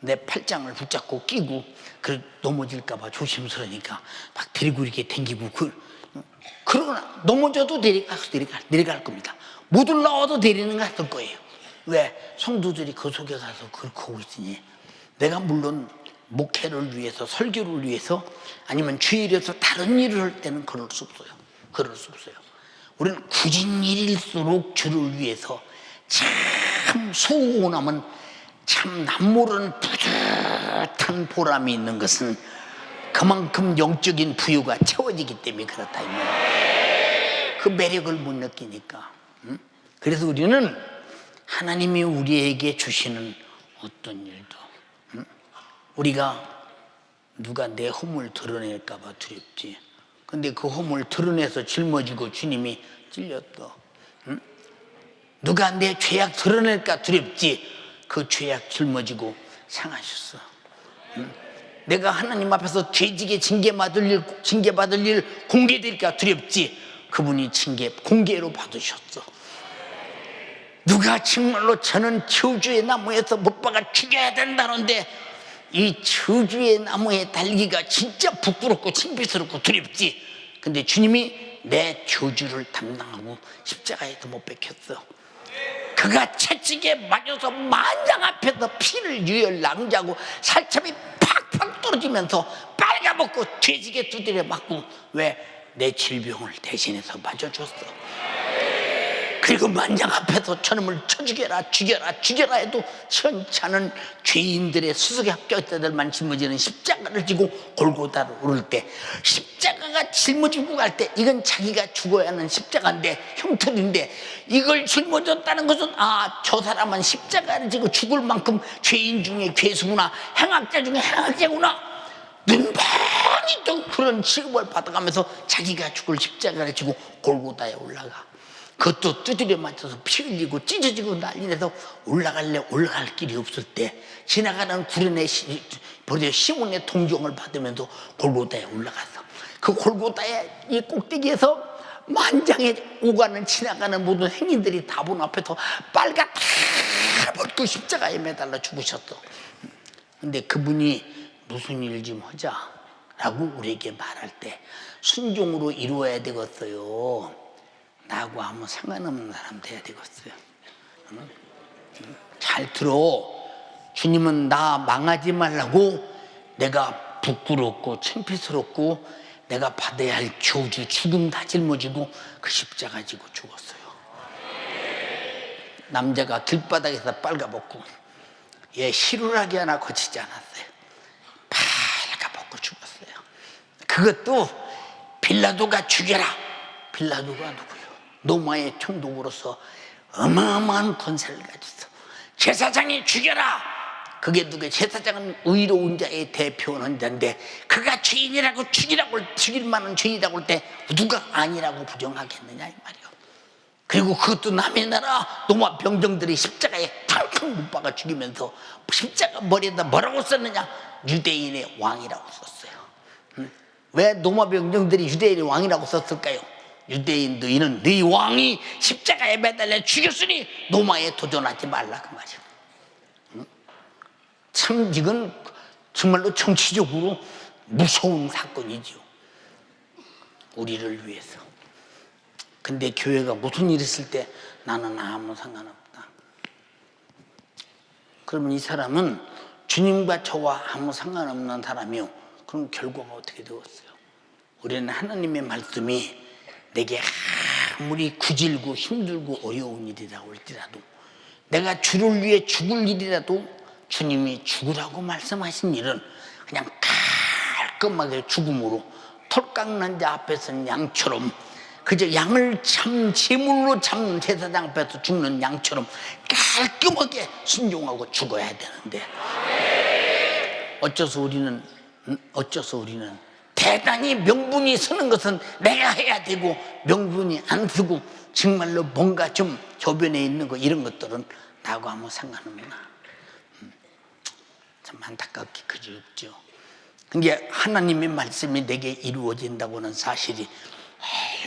내 팔짱을 붙잡고 끼고 넘어질까봐 조심스러우니까 막 데리고 이렇게 댕기고 그러나 넘어져도 내려갈 겁니다. 못 올라와도 데리는 거 할 거예요. 왜? 성도들이 그 속에 가서 그걸 하고 있으니 내가 물론 목회를 위해서, 설교를 위해서, 아니면 주일에서 다른 일을 할 때는 그럴 수 없어요. 우리는 굳은 일일수록 주를 위해서 참 수고하고 나면 참 남모르는 뿌듯한 보람이 있는 것은 그만큼 영적인 부유가 채워지기 때문에 그렇다. 그 매력을 못 느끼니까. 그래서 우리는 하나님이 우리에게 주시는 어떤 일도, 우리가 누가 내 허물 드러낼까 봐 두렵지. 근데 그 허물 드러내서 짊어지고 주님이 찔렸어. 누가 내 죄악 드러낼까 두렵지. 그 죄악 짊어지고 상하셨어. 내가 하나님 앞에서 죄지게 징계받을 일 공개될까 두렵지. 그분이 공개로 받으셨어. 누가 정말로 저는 저주의 나무에서 못 박아 죽여야 된다는데 이 저주의 나무에 달기가 진짜 부끄럽고 창피스럽고 두렵지. 근데 주님이 내 저주를 담당하고 십자가에서 못 박혔어. 그가 채찍에 맞아서 만장 앞에서 피를 유혈 낭자고 살점이 팍팍 떨어지면서 빨가벗고 죄지게 두드려 맞고, 왜? 내 질병을 대신해서 맞아줬어. 그리고 만장 앞에서 저놈을 죽여라 해도 시원치 않은 죄인들의 수석에 합격자들만 짊어지는 십자가를 지고 골고다를 오를 때, 십자가가 짊어지고 갈 때 이건 자기가 죽어야 하는 십자가인데, 흉터인데, 이걸 짊어졌다는 것은 저 사람은 십자가를 지고 죽을 만큼 죄인 중에 괴수구나, 행악자 중에 행악자구나, 눈방울 많이 또 그런 취급을 받아가면서 자기가 죽을 십자가를 지고 골고다에 올라가. 그것도 두드려 맞춰서 피 흘리고 찢어지고 난리내서 올라갈 길이 없을 때 지나가는 구련의 시몬의 동정을 받으면서 골고다에 올라가서 그 골고다의 이 꼭대기에서 만장의 오가는 지나가는 모든 행인들이 다 본 앞에서 빨갛다 벗고 십자가에 매달려 죽으셨어. 근데 그분이 무슨 일 좀 하자 라고 우리에게 말할 때 순종으로 이루어야 되겠어요. 나하고 아무 상관없는 사람 돼야 되겠어요. 잘 들어. 주님은 나 망하지 말라고 내가 부끄럽고 창피스럽고 내가 받아야 할 저주 죽음 다 짊어지고 그 십자가 지고 죽었어요. 남자가 길바닥에서 빨가벗고 얘 희루라기 하나 거치지 않았어요. 빨가벗고 죽었어요. 그것도 빌라도가 죽여라. 빌라도가 누구요? 로마의 총독으로서 어마어마한 권세를 가졌어. 제사장이 죽여라. 그게 누구야? 제사장은 의로운 자의 대표는 자인데 그가 죄인이라고 죽일 만한 죄인이라고 할 때 누가 아니라고 부정하겠느냐 이 말이야. 그리고 그것도 남의 나라 로마 병정들이 십자가에 탕탕 못 박아 죽이면서 십자가 머리에다 뭐라고 썼느냐? 유대인의 왕이라고 썼어요. 왜 로마 병정들이 유대인의 왕이라고 썼을까요? 유대인 너희는 네 왕이 십자가에 매달려 죽였으니 로마에 도전하지 말라 그 말이야. 참 이건 정말로 정치적으로 무서운 사건이죠. 우리를 위해서. 근데 교회가 무슨 일 있을 때 나는 아무 상관없다. 그러면 이 사람은 주님과 저와 아무 상관없는 사람이요. 그럼 결과가 어떻게 되었어요? 우리는 하나님의 말씀이 내게 아무리 구질고 힘들고 어려운 일이라고 할지라도 내가 주를 위해 죽을 일이라도 주님이 죽으라고 말씀하신 일은 그냥 깔끔하게 죽음으로 털 깎는 자 앞에서는 양처럼 그저 양을 참 제물로 참는 제사장 앞에서 죽는 양처럼 깔끔하게 순종하고 죽어야 되는데 어째서 우리는 대단히 명분이 서는 것은 내가 해야 되고 명분이 안 서고 정말로 뭔가 좀 저변에 있는 거 이런 것들은 나하고 아무 상관없나. 참 안타깝게 그지없죠. 그게 하나님의 말씀이 내게 이루어진다고 하는 사실이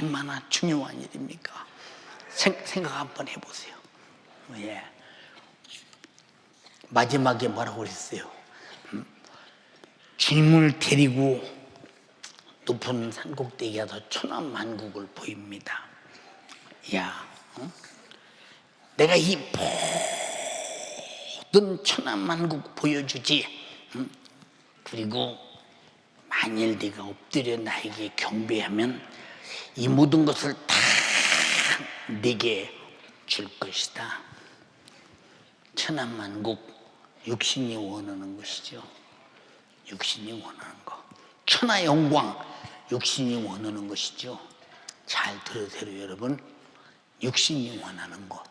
얼마나 중요한 일입니까? 생각 한번 해보세요. 예. 마지막에 뭐라고 그랬어요? 주님을 데리고 높은 산꼭대기에 가서 천하만국을 보입니다. 야, 내가 이 모든 천하만국 보여주지. 그리고 만일 네가 엎드려 나에게 경배하면 이 모든 것을 다 네게 줄 것이다. 천하만국, 육신이 원하는 것이죠. 육신이 원하는 것. 천하 영광, 육신이 원하는 것이죠. 잘 들으세요 여러분. 육신이 원하는 것.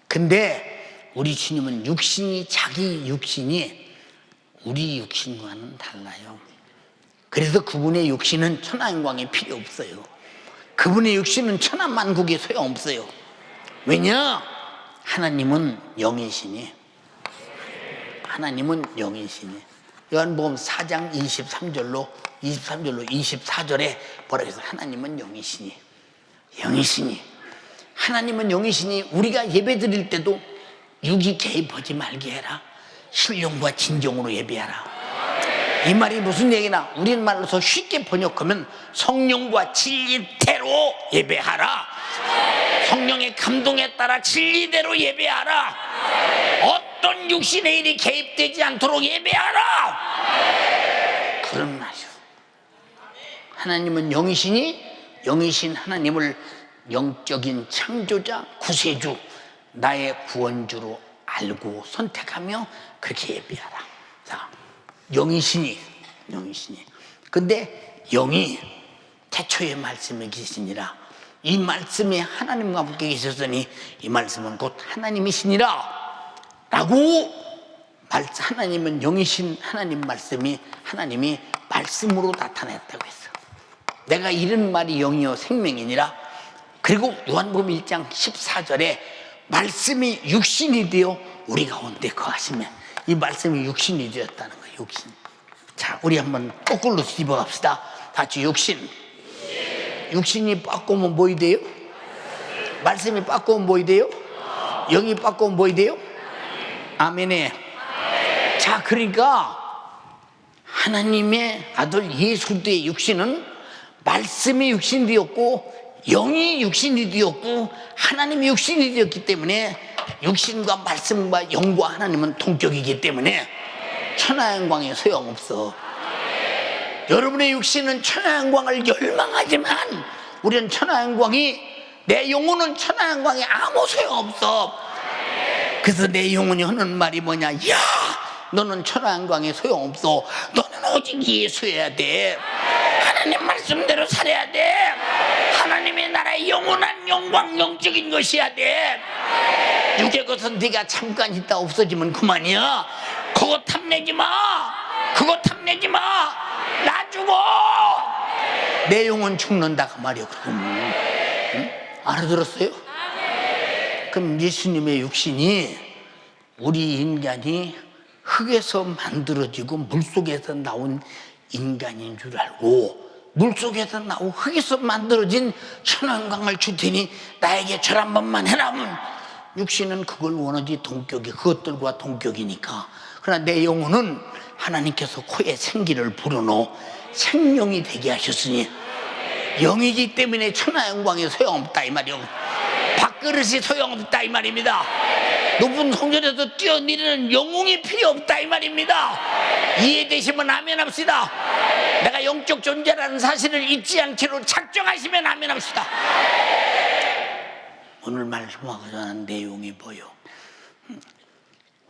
근데 우리 주님은 자기 육신이 우리 육신과는 달라요. 그래서 그분의 육신은 천하영광이 필요 없어요. 그분의 육신은 천하만국에 소용없어요. 왜냐? 하나님은 영이시니. 하나님은 영이시니. 요한복음 4장 23절로 24절에 뭐라고 해서 하나님은 영이시니. 하나님은 영이시니 우리가 예배 드릴 때도 육이 개입하지 말게 해라. 신령과 진정으로 예배하라. 이 말이 무슨 얘기나? 우리말로서 쉽게 번역하면 성령과 진리대로 예배하라. 성령의 감동에 따라 진리대로 예배하라. 어떤 육신의 일이 개입되지 않도록 예배하라. 그런 말이요. 하나님은 영이시니 영이신 하나님을 영적인 창조자, 구세주, 나의 구원주로 알고 선택하며 그렇게 예배하라. 자, 영이시니. 근데 영이 태초의 말씀에 계시니라. 이 말씀이 하나님과 함께 계셨으니 이 말씀은 곧 하나님이시니라 라고 하나님은 영이신 하나님 말씀이 하나님이 말씀으로 나타냈다고 했어. 내가 이런 말이 영이요 생명이니라. 그리고 요한복음 1장 14절에 말씀이 육신이 되어 우리 가운데 거하시면, 이 말씀이 육신이 되었다는 거예요. 육신. 자, 우리 한번 거꾸로 뒤집어 갑시다. 같이 육신이 바꾸면 뭐이 돼요? 말씀이 바꾸면 뭐이 돼요? 영이 바꾸면 뭐이 돼요? 아멘에. 자, 그러니까 하나님의 아들 예수 그리스도의 육신은 말씀이 육신이 되었고 영이 육신이 되었고 하나님이 육신이 되었기 때문에, 육신과 말씀과 영과 하나님은 동격이기 때문에 천하영광에 소용없어. 여러분의 육신은 천하영광을 열망하지만 우리는 천하영광이, 내 영혼은 천하영광에 아무 소용없어. 그래서 내 영혼이 하는 말이 뭐냐? 야, 너는 천하영광에 소용없어. 너는 오직 예수여야 돼. 하나님 말씀대로 살아야 돼. 하나님의 나라의 영원한 영광, 영적인 것이야 돼. 육의 것은 네가 잠깐 있다 없어지면 그만이야. 그거 탐내지 마. 그거 탐내지 마. 나 죽어. 내 영혼 죽는다 그 말이야. 그럼 응? 알아들었어요? 그럼 예수님의 육신이, 우리 인간이 흙에서 만들어지고 물속에서 나온 인간인 줄 알고, 물속에서 나오고 흙에서 만들어진 천왕광을 줄 테니 나에게 절 한 번만 해라면, 육신은 그걸 원하지 동격이, 그것들과 동격이니까. 그러나 내 영혼은 하나님께서 코에 생기를 불어넣어 생명이 되게 하셨으니 영이기 때문에 천하영광에 소용없다 이 말이요. 밥그릇이 소용없다 이 말입니다. 높은 성전에서 뛰어내리는 영웅이 필요 없다 이 말입니다. 이해되시면 아멘 합시다. 내가 영적 존재라는 사실을 잊지 않기로 작정하시면 아멘 합시다. 오늘 말씀하고자 하는 내용이 뭐요?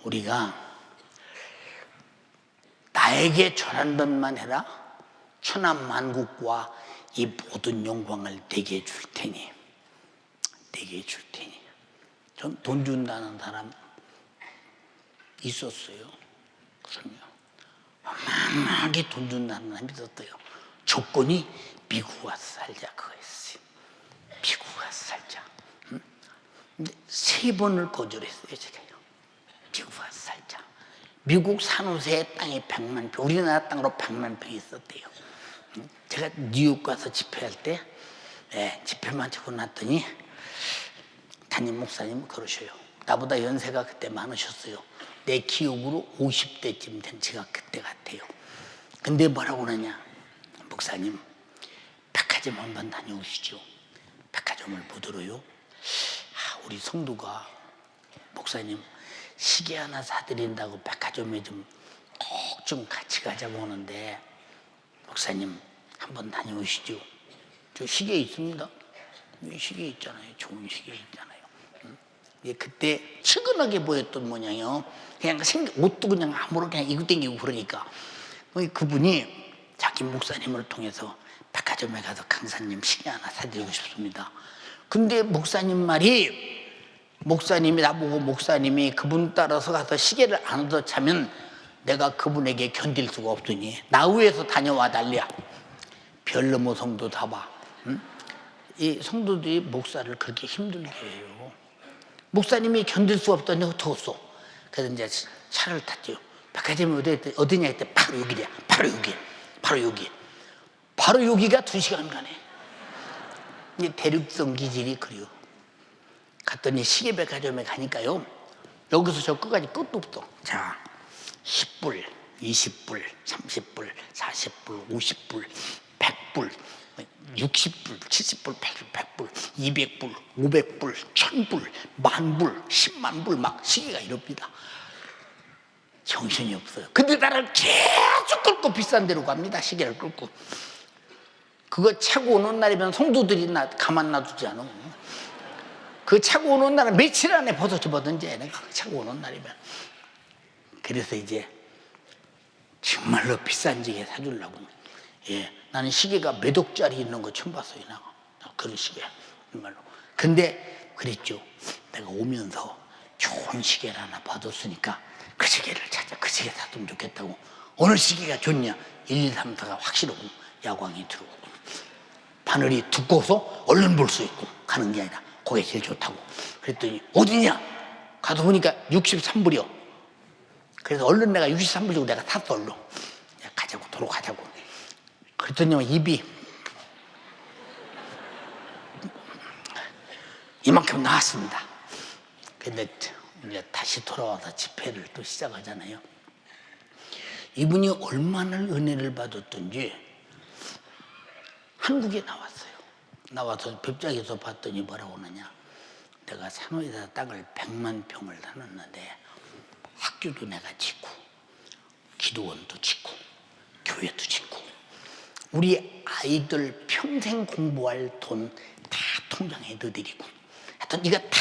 우리가 나에게 절한 것만 해라. 천하만국과 이 모든 영광을 내게 줄 테니, 내게 줄 테니. 전 돈 준다는 사람 있었어요. 그럼요. 어마어마하게 돈 준다는 사람이 있었어요. 조건이 미국 와서 살자 그거였어요. 미국 와서 살자. 근데 3번을 거절했어요. 제가요. 미국 와서 살자. 미국 산호세의 땅이 100만 평, 우리나라 땅으로 100만 평이 있었대요. 제가 뉴욕 가서 집회할 때 집회만 치고 났더니 담임 목사님은 그러셔요. 나보다 연세가 그때 많으셨어요. 내 기억으로 50대쯤 된 제가 그때 같아요. 근데 뭐라고 그러냐? 목사님, 백화점 한번 다녀오시죠. 백화점을 보더라요. 우리 성도가 목사님 시계 하나 사드린다고 백화점에 좀 꼭 좀 같이 가자고 하는데 목사님 한번 다녀오시죠. 저 시계 있습니다. 시계 있잖아요. 좋은 시계 있잖아요. 그때 측은하게 보였던 모양이요. 그냥 옷도 그냥 아무렇게 그냥 입고 댕기고 그러니까 그분이 자기 목사님을 통해서 백화점에 가서 강사님 시계 하나 사드리고 싶습니다. 근데 목사님 말이, 목사님이 나보고 목사님이 그분 따라서 가서 시계를 안 얻어 차면 내가 그분에게 견딜 수가 없으니 나 위해서 다녀와 달랴. 별로모 성도 다 봐. 이 성도들이 목사를 그렇게 힘들게 해요. 목사님이 견딜 수 없더니 어떡했어. 그래서 이제 차를 탔죠. 백화점이 어디냐 했더니 바로 여기래. 바로 여기. 바로 여기. 바로 여기가 2시간 가네. 이 대륙성 기질이 그래요. 갔더니 시계백화점에 가니까요. 여기서 저 끝까지 끝도 없어. 자, 10불, 20불, 30불, 40불, 50불, 100불, 60불, 70불, 80불, 100불, 200불, 500불, 1000불, 만불, 10만불 막 시계가 이럽니다. 정신이 없어요. 근데 나를 계속 끌고 비싼 데로 갑니다. 시계를 끌고. 그거 차고 오는 날이면 성도들이 가만 놔두지 않아. 그 차고 오는 날은 며칠 안에 벗어지거든지 내가 차고 오는 날이면. 그래서 이제 정말로 비싼 시계 사주려고. 나는 시계가 몇 억짜리 있는 거 처음 봤어요. 그런 시계 정말로. 근데 그랬죠. 내가 오면서 좋은 시계를 하나 받았으니까 그 시계를 찾아, 그 시계 사두면 좋겠다고 어느 시기가 좋냐? 1, 2, 3, 4가 확실하고 야광이 들어오고 바늘이 두꺼워서 얼른 볼 수 있고 가는 게 아니라 그게 제일 좋다고. 그랬더니 어디냐? 가서 보니까 63불이요. 그래서 얼른 내가 63불 주고 내가 탔어. 얼른 가자고, 도로 가자고. 그랬더니 입이 이만큼 나왔습니다. 근데 이제 다시 돌아와서 집회를 또 시작하잖아요. 이분이 얼마나 은혜를 받았던지 한국에 나왔어요. 나와서 벽장에서 봤더니 뭐라고 하느냐? 내가 산호에다 땅을 100만 평을 사놨는데 학교도 내가 짓고 기도원도 짓고 교회도 짓고 우리 아이들 평생 공부할 돈 다 통장에 넣어드리고 하여튼 이거 다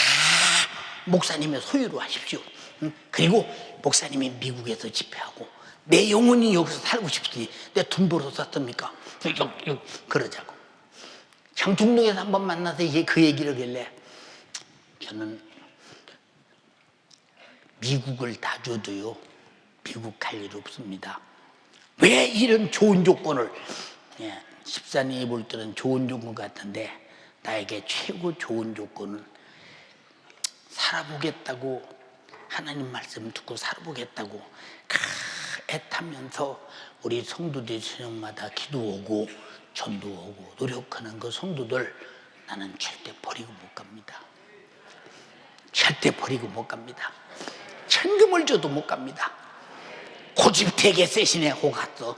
목사님의 소유로 하십시오. 그리고 목사님이 미국에서 집회하고 내 영혼이 여기서 살고 싶으니 내 돈 벌어서 샀습니까? 그러자고. 장충동에서 한번 만나서 이게 그 얘기를 하길래 저는 미국을 다 줘도요 미국 갈 일 없습니다. 왜 이런 좋은 조건을, 집사님이 볼 때는 좋은 조건 같은데 나에게 최고 좋은 조건은 살아보겠다고, 하나님 말씀 듣고 살아보겠다고 애타면서 우리 성도들 저녁마다 기도 오고 전도 오고 노력하는 그 성도들 나는 절대 버리고 못 갑니다. 절대 버리고 못 갑니다. 천금을 줘도 못 갑니다. 고집 되게 세시네 하고 갔어.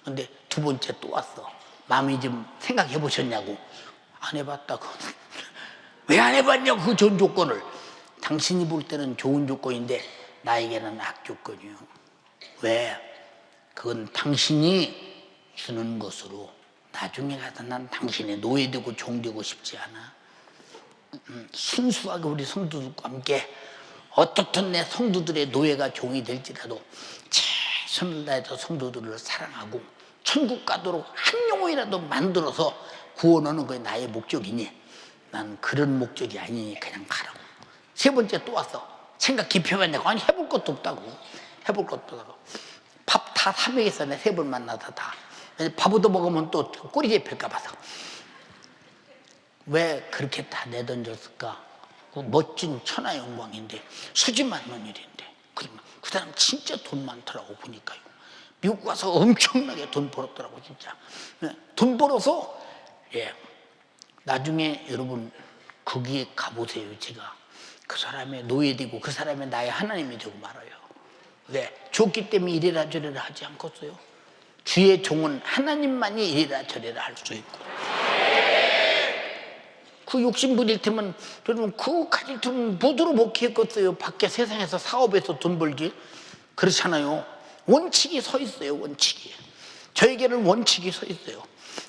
근데 두 번째 또 왔어. 마음이 좀 생각해 보셨냐고. 안 해봤다고. 왜 안 해봤냐고. 그 좋은 조건을. 당신이 볼 때는 좋은 조건인데 나에게는 악조건이요. 왜? 그건 당신이 주는 것으로 나중에 가서 난 당신의 노예되고 종되고 싶지 않아. 순수하게 우리 성도들과 함께 어떻든 내 성도들의 노예가 종이 될지라도 최선을 다해서 성도들을 사랑하고 천국 가도록 한 영혼이라도 만들어서 구원하는 게 나의 목적이니 난 그런 목적이 아니니 그냥 가라고. 세 번째 또 왔어. 생각 깊이 해봤냐고. 아니 해볼 것도 없다고. 해볼 것도 없다고. 밥 다 사먹였어. 내 세 번 만나서 다. 밥 얻어 먹으면 또 꼬리 잡힐까 봐서. 왜 그렇게 다 내던졌을까? 그 멋진 천하 영광인데 수지 않는 일인데 그러면 그 사람 진짜 돈 많더라고 보니까요. 미국 가서 엄청나게 돈 벌었더라고 진짜. 돈 벌어서 나중에 여러분 거기에 가보세요. 제가 그 사람의 노예되고 그 사람의 나의 하나님이 되고 말아요. 왜? 줬기 때문에 이래라 저래라 하지 않겠어요? 주의 종은 하나님만이 이래라 저래라 할 수 있고 그 욕심 부릴 테면 여러분 그 가질 돈 뭐도로 먹겠겠어요? 밖에 세상에서 사업에서 돈 벌지 그렇잖아요. 원칙이 서 있어요. 원칙이. 저에게는 원칙이 서 있어요.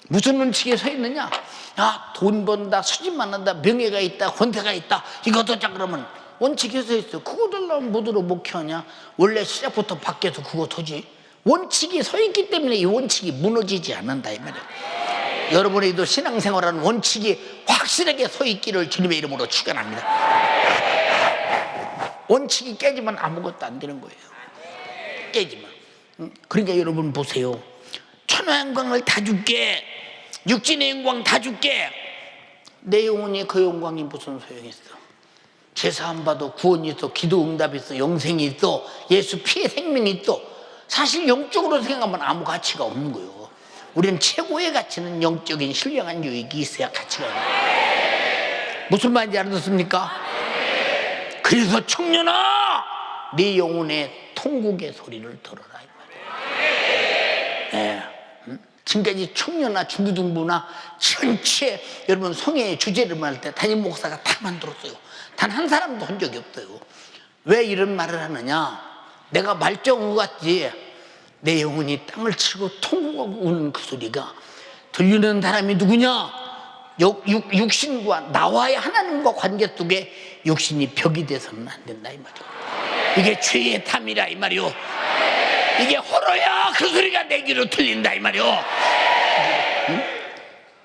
무슨 원칙이 서 있느냐? 돈 번다, 수집 만난다, 명예가 있다, 권세가 있다 이것도 자 그러면 원칙이 서 있어요. 그거 달라면 뭐도로 목회하냐? 원래 시작부터 밖에서 그거 도지. 원칙이 서 있기 때문에 이 원칙이 무너지지 않는다 이 말이에요. 여러분에게도 신앙생활하는 원칙이 확실하게 서 있기를 주님의 이름으로 축원합니다. 원칙이 깨지면 아무것도 안 되는 거예요. 깨지면. 그러니까 여러분 보세요. 천하 영광을 다 줄게. 육신의 영광 다 줄게. 내 영혼이 그 영광이 무슨 소용이 있어? 제사함 받아 구원이 있어, 기도 응답이 있어, 영생이 있어, 예수 피의 생명이 있어. 사실 영적으로 생각하면 아무 가치가 없는 거예요. 우리는 최고의 가치는 영적인 신령한 유익이 있어야 가치가 있는 거예요. 무슨 말인지 알았습니까? 그래서 청년아 네 영혼의 통곡의 소리를 들어라 이 말이에요. 지금까지 청년아 중고등부나 전체 여러분 성회의 주제를 말할 때 담임 목사가 다 만들었어요. 단 한 사람도 한 적이 없어요. 왜 이런 말을 하느냐? 내가 말정우 같지 내 영혼이 땅을 치고 통곡하고 우는 그 소리가 들리는 사람이 누구냐? 육신과 나와의 하나님과 관계 속에 육신이 벽이 돼서는 안 된다 이 말이야. 이게 죄의 탐이라 이 말이요. 이게 호러야 그 소리가 내 귀로 들린다 이 말이요.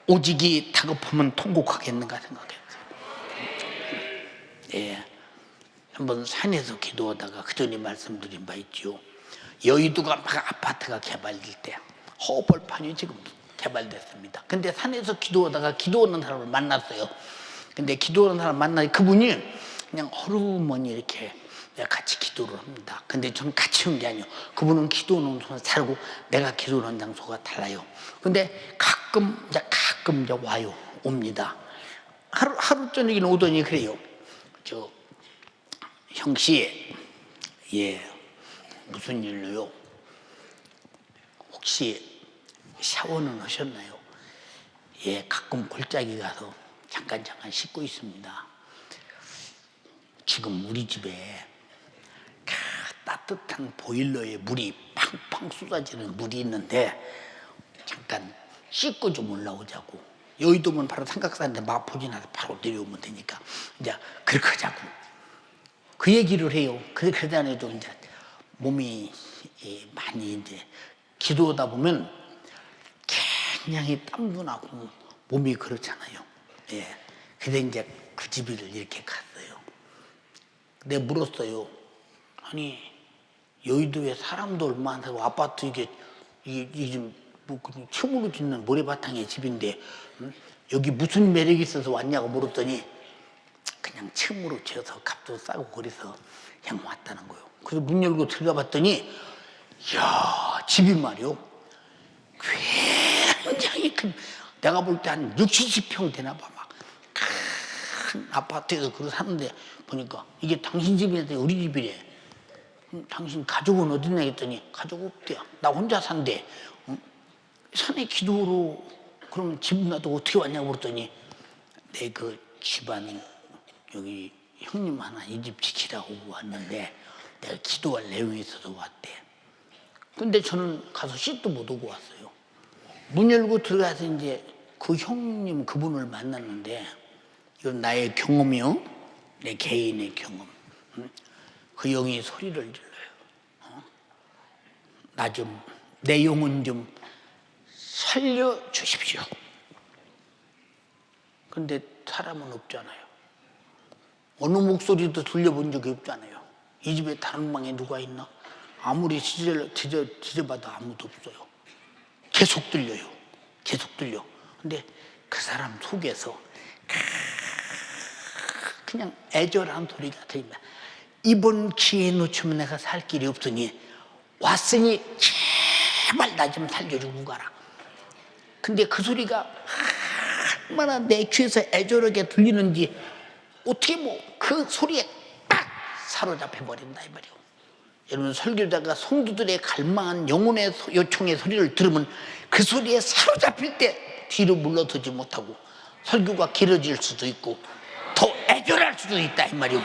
오직이 다급하면 통곡하겠는가 생각했어요. 한번 산에서 기도하다가 그전에 말씀드린 바 있죠. 여의도가 막 아파트가 개발될 때 허벌판이 지금 개발됐습니다. 근데 산에서 기도하다가 기도하는 사람을 만났어요. 근데 기도하는 사람 만나니 그분이 그냥 허르머니 이렇게 같이 기도를 합니다. 근데 저는 같이 온 게 아니에요. 그분은 기도하는 장소에 살고 내가 기도하는 장소가 달라요. 근데 가끔 이제 와요. 옵니다. 하루 저녁에 오더니 그래요. 저 형씨, 예, 무슨 일로요? 혹시 샤워는 하셨나요? 예, 가끔 골짜기 가서 잠깐 씻고 있습니다. 지금 우리 집에 따뜻한 보일러에 물이 팡팡 쏟아지는 물이 있는데 잠깐 씻고 좀 올라오자고. 여의도면 바로 삼각산인데 마포 지나서 바로 내려오면 되니까 이제 그렇게 하자고. 그 얘기를 해요. 그러다 좀 이제 몸이 많이 이제 기도하다 보면 굉장히 땀도 나고 몸이 그렇잖아요. 예. 근데 이제 그 집을 이렇게 갔어요. 근데 물었어요. 아니, 여의도에 사람도 얼마 안 살고 아파트 이게 좀 뭐 층으로 짓는 모래바탕의 집인데 여기 무슨 매력이 있어서 왔냐고 물었더니 그냥 층으로 지어서 값도 싸고 그래서 그냥 왔다는 거예요. 그래서 문 열고 들어가 봤더니 이야, 집이 말이요. 굉장히 큰, 내가 볼 때 한 60, 70평 되나 봐. 막 큰 아파트에서 그러 사는데 보니까 이게 당신 집이래, 우리 집이래. 당신 가족은 어딨냐 했더니 가족 없대요. 나 혼자 산대. 산에 기도로 그럼 집 놔두고 어떻게 왔냐고 물었더니 내 그 집안 여기 형님 하나 이 집 지키라고 왔는데 내가 기도할 내용이 있어서 왔대. 근데 저는 가서 씻도 못 오고 왔어요. 문 열고 들어가서 이제 그 형님 그분을 만났는데 이건 나의 경험이요. 내 개인의 경험. 그 형이 소리를 질러요. 내 영혼 좀 살려주십시오. 근데 사람은 없잖아요. 어느 목소리도 들려본 적이 없잖아요. 이 집에 다른 방에 누가 있나? 아무리 지져봐도 아무도 없어요. 계속 들려요. 계속 들려. 근데 그 사람 속에서 그냥 애절한 소리가 들립니다. 이번 기회에 놓치면 내가 살 길이 없으니 왔으니 제발 나 좀 살려주고 가라. 근데 그 소리가 얼마나 내 귀에서 애절하게 들리는지 어떻게 뭐 그 소리에 딱 사로잡혀 버린다 이 말이에요. 여러분 설교자가 성도들의 갈망한 영혼의 요청의 소리를 들으면 그 소리에 사로잡힐 때 뒤로 물러서지 못하고 설교가 길어질 수도 있고 더 애절할 수도 있다 이 말이에요.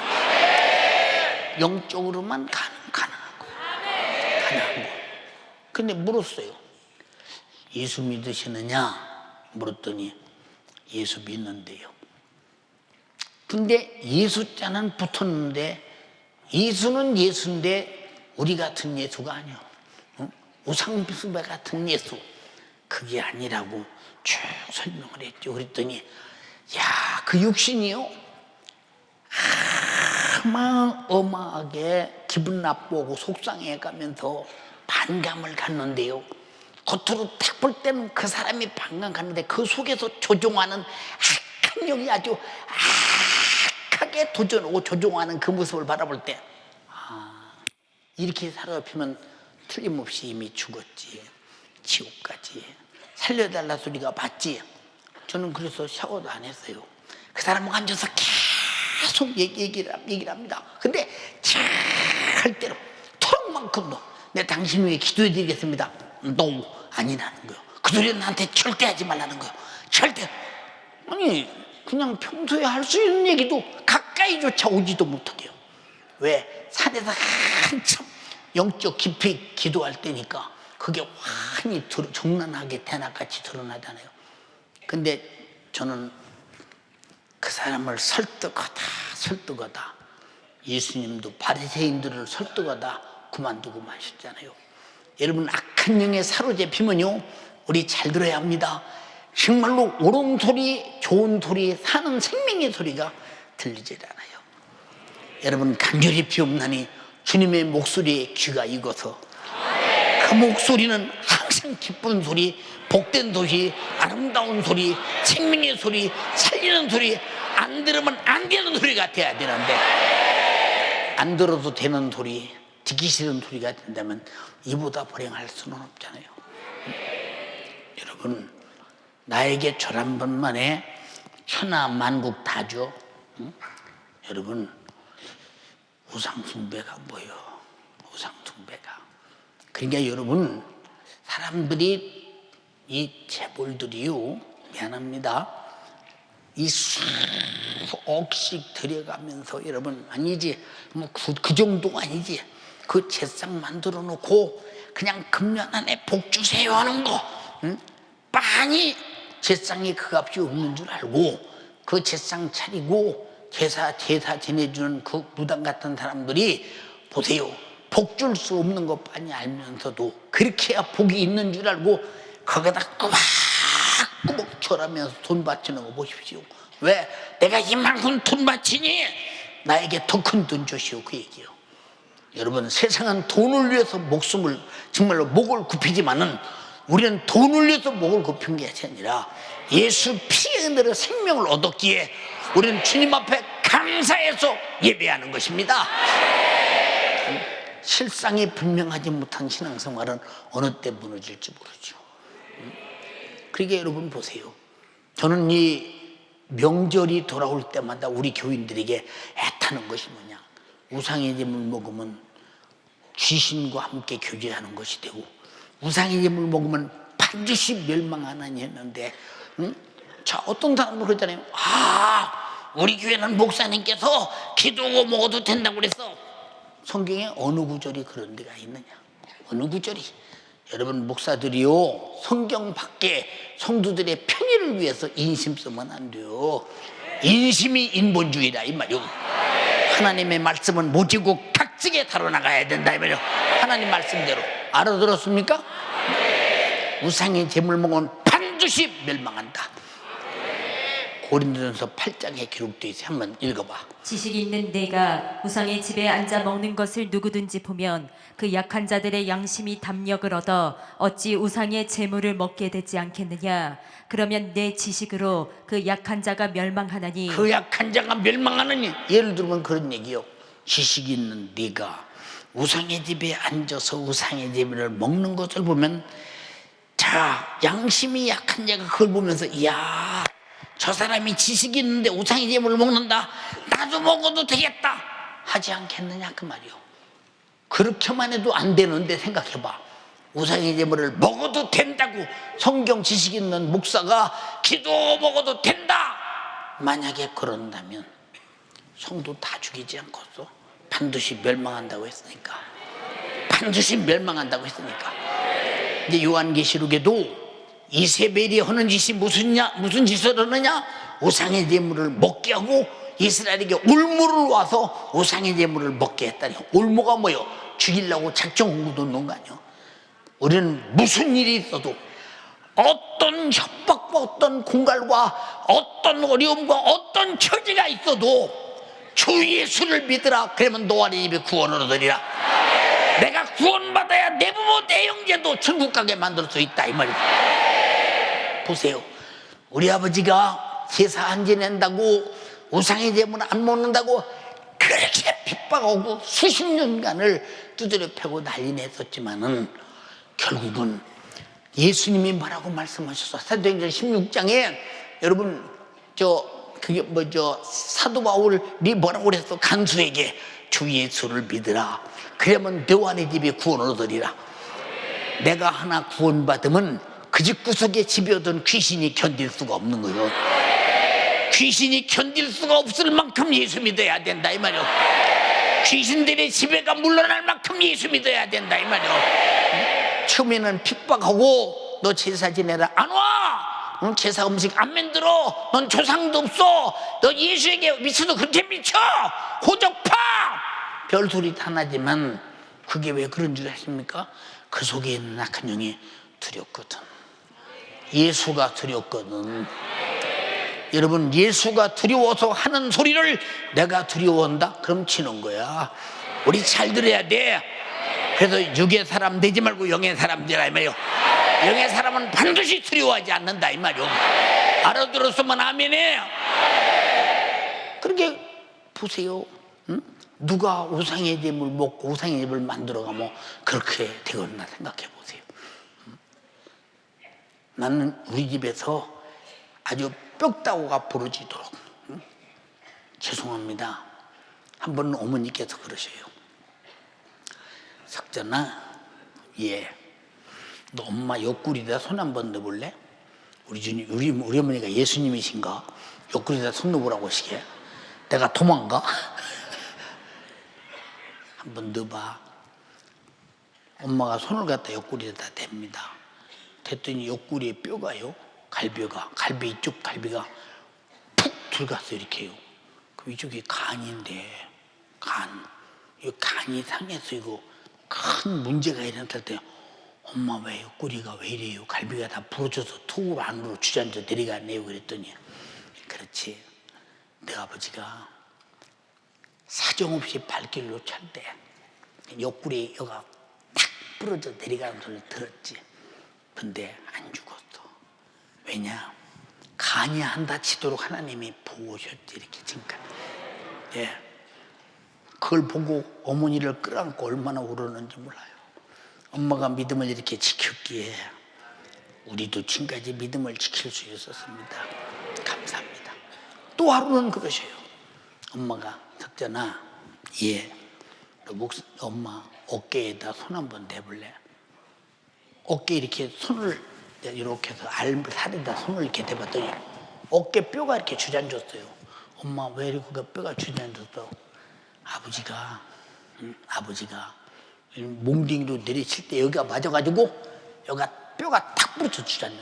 영적으로만 가능한 거. 가능한 거. 근데 물었어요. 예수 믿으시느냐? 물었더니 예수 믿는데요. 근데 예수자는 붙었는데 예수는 예수인데 우리 같은 예수가 아니야. 우상숭배 같은 예수. 그게 아니라고 쭉 설명을 했죠. 그랬더니 야, 그 육신이요. 어마어마하게 기분 나쁘고 속상해 가면서 반감을 갖는데요. 겉으로 딱 볼 때는 그 사람이 반감 갖는데 그 속에서 조종하는 악한 영이 아주 악하게 도전하고 조종하는 그 모습을 바라볼 때 이렇게 사로잡히면 틀림없이 이미 죽었지. 지옥까지 살려달라 소리가 맞지. 저는 그래서 샤워도 안 했어요. 그 사람은 앉아서 계속 얘기를 합니다. 근데 할 대로 토록만큼도 내 당신 위해 기도해 드리겠습니다. No, 아니라는 거예요. 그 소리는 나한테 절대 하지 말라는 거예요. 절대. 아니 그냥 평소에 할 수 있는 얘기도 가까이조차 오지도 못하게요. 왜? 산에서 한참 영적 깊이 기도할 때니까 그게 환히 적나하게 대낮같이 드러나잖아요. 근데 저는 그 사람을 설득하다 예수님도 바리새인들을 설득하다 그만두고 마셨잖아요. 여러분 악한 영에 사로잡히면요 우리 잘 들어야 합니다. 정말로 옳은 소리 좋은 소리 사는 생명의 소리가 들리질 않아요. 여러분 간절히 비옵나니 주님의 목소리에 귀가 익어서 그 목소리는 항상 기쁜 소리, 복된 소리, 아름다운 소리, 생명의 소리, 살리는 소리, 안 들으면 안 되는 소리가 돼야 되는데, 안 들어도 되는 소리, 듣기 싫은 소리가 된다면 이보다 불행할 수는 없잖아요. 여러분, 나에게 절 한 번만에 천하 만국 다 줘. 여러분, 우상숭배가 뭐예요? 우상숭배가. 그러니까 여러분, 사람들이 이 재벌들이요, 미안합니다, 이 수억씩 들여가면서, 여러분, 아니지, 뭐 그 정도가 아니지, 그 제상 만들어 놓고 그냥 금년 안에 복 주세요 하는 거, 빤히 제상에 그 값이 없는 줄 알고 그 제상 차리고 제사 지내주는 그 무당 같은 사람들이, 보세요, 복 줄 수 없는 것 빤히 알면서도 그렇게 해야 복이 있는 줄 알고 거기다 꾸벅꾸벅 절하면서 돈 바치는 거 보십시오. 왜? 내가 이만큼 돈 바치니 나에게 더 큰 돈 주시오, 그 얘기요. 여러분, 세상은 돈을 위해서 목숨을, 정말로 목을 굽히지만은 우리는 돈을 위해서 목을 굽힌 게 아니라 예수 피의 은혜로 생명을 얻었기에 우리는 주님 앞에 감사해서 예배하는 것입니다. 실상이 분명하지 못한 신앙생활은 어느 때 무너질지 모르죠. 그러니까 여러분 보세요. 저는 이 명절이 돌아올 때마다 우리 교인들에게 애타는 것이 뭐냐, 우상의 제물 먹으면 귀신과 함께 교제하는 것이 되고, 우상의 제물 먹으면 반드시 멸망하나니 했는데, 자, 어떤 사람은 그러잖아요. 우리 교회는 목사님께서 기도하고 먹어도 된다고 그랬어. 성경에 어느 구절이 그런 데가 있느냐? 어느 구절이? 여러분, 목사들이요, 성경 밖에 성도들의 편의를 위해서 인심 쓰면 안 돼요. 인심이 인본주의다 이 말이요. 하나님의 말씀은 모지고 각지게 다뤄나가야 된다 이 말이요. 하나님 말씀대로. 알아들었습니까? 우상의 제물 먹으면 반드시 멸망한다. 고린도전서 8장에 기록되어 있어요. 한번 읽어봐. 지식이 있는 내가 우상의 집에 앉아 먹는 것을 누구든지 보면 그 약한 자들의 양심이 담력을 얻어 어찌 우상의 제물을 먹게 되지 않겠느냐. 그러면 내 지식으로 그 약한 자가 멸망하나니. 그 약한 자가 멸망하느니. 예를 들면 그런 얘기요. 지식이 있는 네가 우상의 집에 앉아서 우상의 제물을 먹는 것을 보면, 자, 양심이 약한 자가 그걸 보면서, 이야, 저 사람이 지식이 있는데 우상의 제물을 먹는다, 나도 먹어도 되겠다 하지 않겠느냐 그 말이요. 그렇게만 해도 안 되는데 생각해봐. 우상의 제물을 먹어도 된다고 성경 지식 있는 목사가 기도 먹어도 된다, 만약에 그런다면 성도 다 죽이지 않겠어? 반드시 멸망한다고 했으니까. 반드시 멸망한다고 했으니까. 이제 요한계시록에도 이세벨이 하는 짓이 무슨 짓을 하느냐? 우상의 제물을 먹게 하고 이스라엘에게 울무를 와서 우상의 제물을 먹게 했다니. 울무가 뭐요? 죽이려고 작정 공구도 놓은 거 아니요. 우리는 무슨 일이 있어도, 어떤 협박과 어떤 공갈과 어떤 어려움과 어떤 처지가 있어도 주 예수를 믿으라. 그러면 너와 네 집에 구원을 얻으리라. 내가 구원받아야 내 부모 내 형제도 천국 가게 만들 수 있다 이 말이다. 보세요. 우리 아버지가 제사 안 지낸다고, 우상의 제물 안 먹는다고 그렇게 핍박하고 수십 년간을 두드려 패고 난리 냈었지만은 결국은 예수님이 뭐라고 말씀하셨어? 사도행전 16장에 여러분, 사도 바울이 뭐라고 그랬어? 간수에게 주 예수를 믿으라. 그러면 너와 네 집에 구원을 얻으리라. 내가 하나 구원받으면 그 집 구석에 집여든 귀신이 견딜 수가 없는 거예요. 귀신이 견딜 수가 없을 만큼 예수 믿어야 된다 이 말이요. 귀신들의 지배가 물러날 만큼 예수 믿어야 된다 이 말이요. 처음에는 핍박하고 너 제사 지내라, 안 와. 제사 음식 안 만들어. 넌 조상도 없어. 너 예수에게 미쳐도 그렇게 미쳐. 호적파. 별소리 다 나지만 그게 왜 그런 줄 아십니까? 그 속에 있는 악한 영이 두렵거든. 예수가 두렵거든. 여러분, 예수가 두려워서 하는 소리를 내가 두려워한다? 그럼 치는 거야. 우리 잘 들어야 돼. 그래서 육의 사람 되지 말고 영의 사람 되라 이 말이요. 영의 사람은 반드시 두려워하지 않는다 이 말이요. 알아들었으면 아멘이에요. 그렇게 보세요. 응? 누가 우상의 집을 먹고 우상의 집을 만들어가면 그렇게 되겠나 생각해 보세요. 나는 우리 집에서 아주 뼈다구가 부러지도록, 죄송합니다. 한 번은 어머니께서 그러셔요. 석전아, 너 엄마 옆구리에다 손 한번 넣어볼래? 우리 어머니가 예수님이신가? 옆구리에다 손 넣어보라고 하시게. 내가 도망가? 한번 넣어봐. 엄마가 손을 갖다 옆구리에다 댑니다. 됐더니 옆구리에 뼈가요, 갈비 이쪽 갈비가 푹 들어갔어요. 이렇게요. 그럼 이쪽이 간인데, 이 간이 상해서 이거 큰 문제가 일어났을 때, 엄마 왜 옆구리가 왜 이래요? 갈비가 다 부러져서 턱으로 안으로 주저앉아 내려갔네요. 그랬더니, 그렇지, 내 아버지가 사정없이 발길로 찰 때 옆구리에 여가 탁 부러져 내려가는 소리를 들었지. 근데 안 죽었어. 왜냐? 간이 안 다치도록 하나님이 보셨지, 이렇게 지금까지. 그걸 보고 어머니를 끌어안고 얼마나 울었는지 몰라요. 엄마가 믿음을 이렇게 지켰기에 우리도 지금까지 믿음을 지킬 수 있었습니다. 감사합니다. 또 하루는 그러셔요. 엄마가, 석전아, 엄마 어깨에다 손 한번 대볼래? 어깨 이렇게 손을 이렇게 해서 살에다 손을 이렇게 대봤더니 어깨 뼈가 이렇게 주저앉았어요. 엄마 왜 이렇게 뼈가 주저앉았어? 아버지가 몽둥이로 내리칠 때 여기가 맞아가지고 여기가 뼈가 탁 부러져 주저앉아.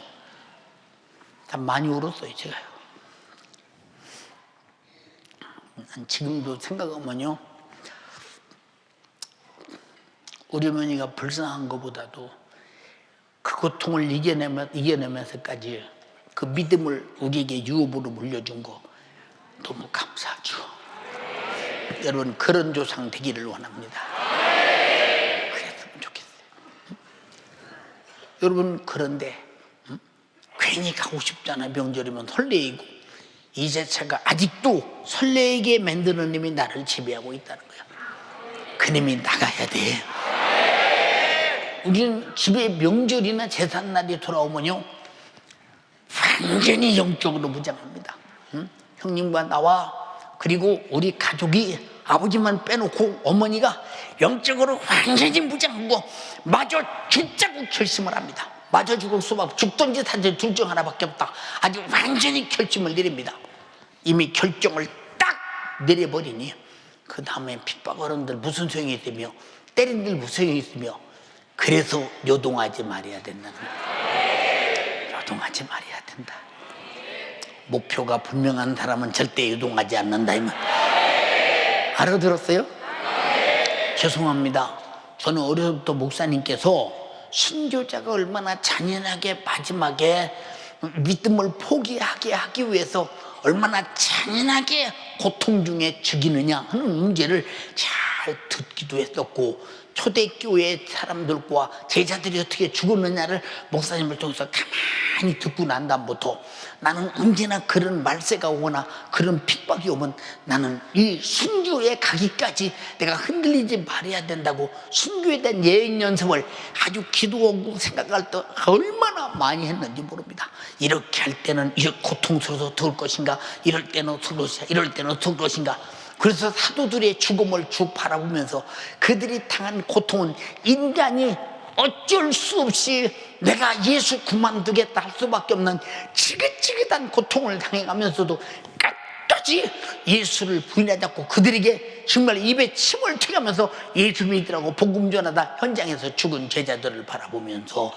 참 많이 울었어요, 제가요. 지금도 생각하면요, 우리 어머니가 불쌍한 것보다도 그 고통을 이겨내면서까지 그 믿음을 우리에게 유업으로 물려준 거 너무 감사하죠. 여러분, 그런 조상 되기를 원합니다. 그랬으면 좋겠어요. 여러분, 그런데 괜히 가고 싶잖아. 명절이면 설레이고. 이제차가 아직도 설레게 만드는 님이 나를 지배하고 있다는 거야. 그 님이 나가야 돼. 우리는 집에 명절이나 제삿날이 돌아오면요, 완전히 영적으로 무장합니다. 형님과 나와, 그리고 우리 가족이, 아버지만 빼놓고 어머니가 영적으로 완전히 무장하고 마저 죽자고 결심을 합니다. 마저 죽을 수밖에, 죽든지 사든지 둘 중 하나밖에 없다. 아주 완전히 결심을 내립니다. 이미 결정을 딱 내려버리니 그 다음에 핍박어른들 무슨 소용이 있으며 때린들 무슨 소용이 있으며, 그래서 요동하지 말아야 된다는 거예요. 요동하지 말아야 된다. 목표가 분명한 사람은 절대 요동하지 않는다, 이 말. 알아들었어요? 죄송합니다. 저는 어려서부터 목사님께서 순교자가 얼마나 잔인하게 마지막에 믿음을 포기하게 하기 위해서 얼마나 잔인하게 고통 중에 죽이느냐 하는 문제를 잘 듣기도 했었고, 초대교회 사람들과 제자들이 어떻게 죽었느냐를 목사님을 통해서 가만히 듣고 난 다음부터 나는 언제나 그런 말세가 오거나 그런 핍박이 오면 나는 이 순교에 가기까지 내가 흔들리지 말아야 된다고, 순교에 대한 예행 연습을 아주 기도하고 생각할 때 얼마나 많이 했는지 모릅니다. 이렇게 할 때는 이렇게 고통스러워서 더울 것인가, 이럴 때는 더울 것인가, 이럴 때는 더울 것인가. 그래서 사도들의 죽음을 쭉 바라보면서 그들이 당한 고통은 인간이 어쩔 수 없이 내가 예수 그만두겠다 할 수밖에 없는 지긋지긋한 고통을 당해가면서도 끝까지 예수를 부인하지 않고 그들에게 정말 입에 침을 튀가면서 예수 믿으라고 복음 전하다 현장에서 죽은 제자들을 바라보면서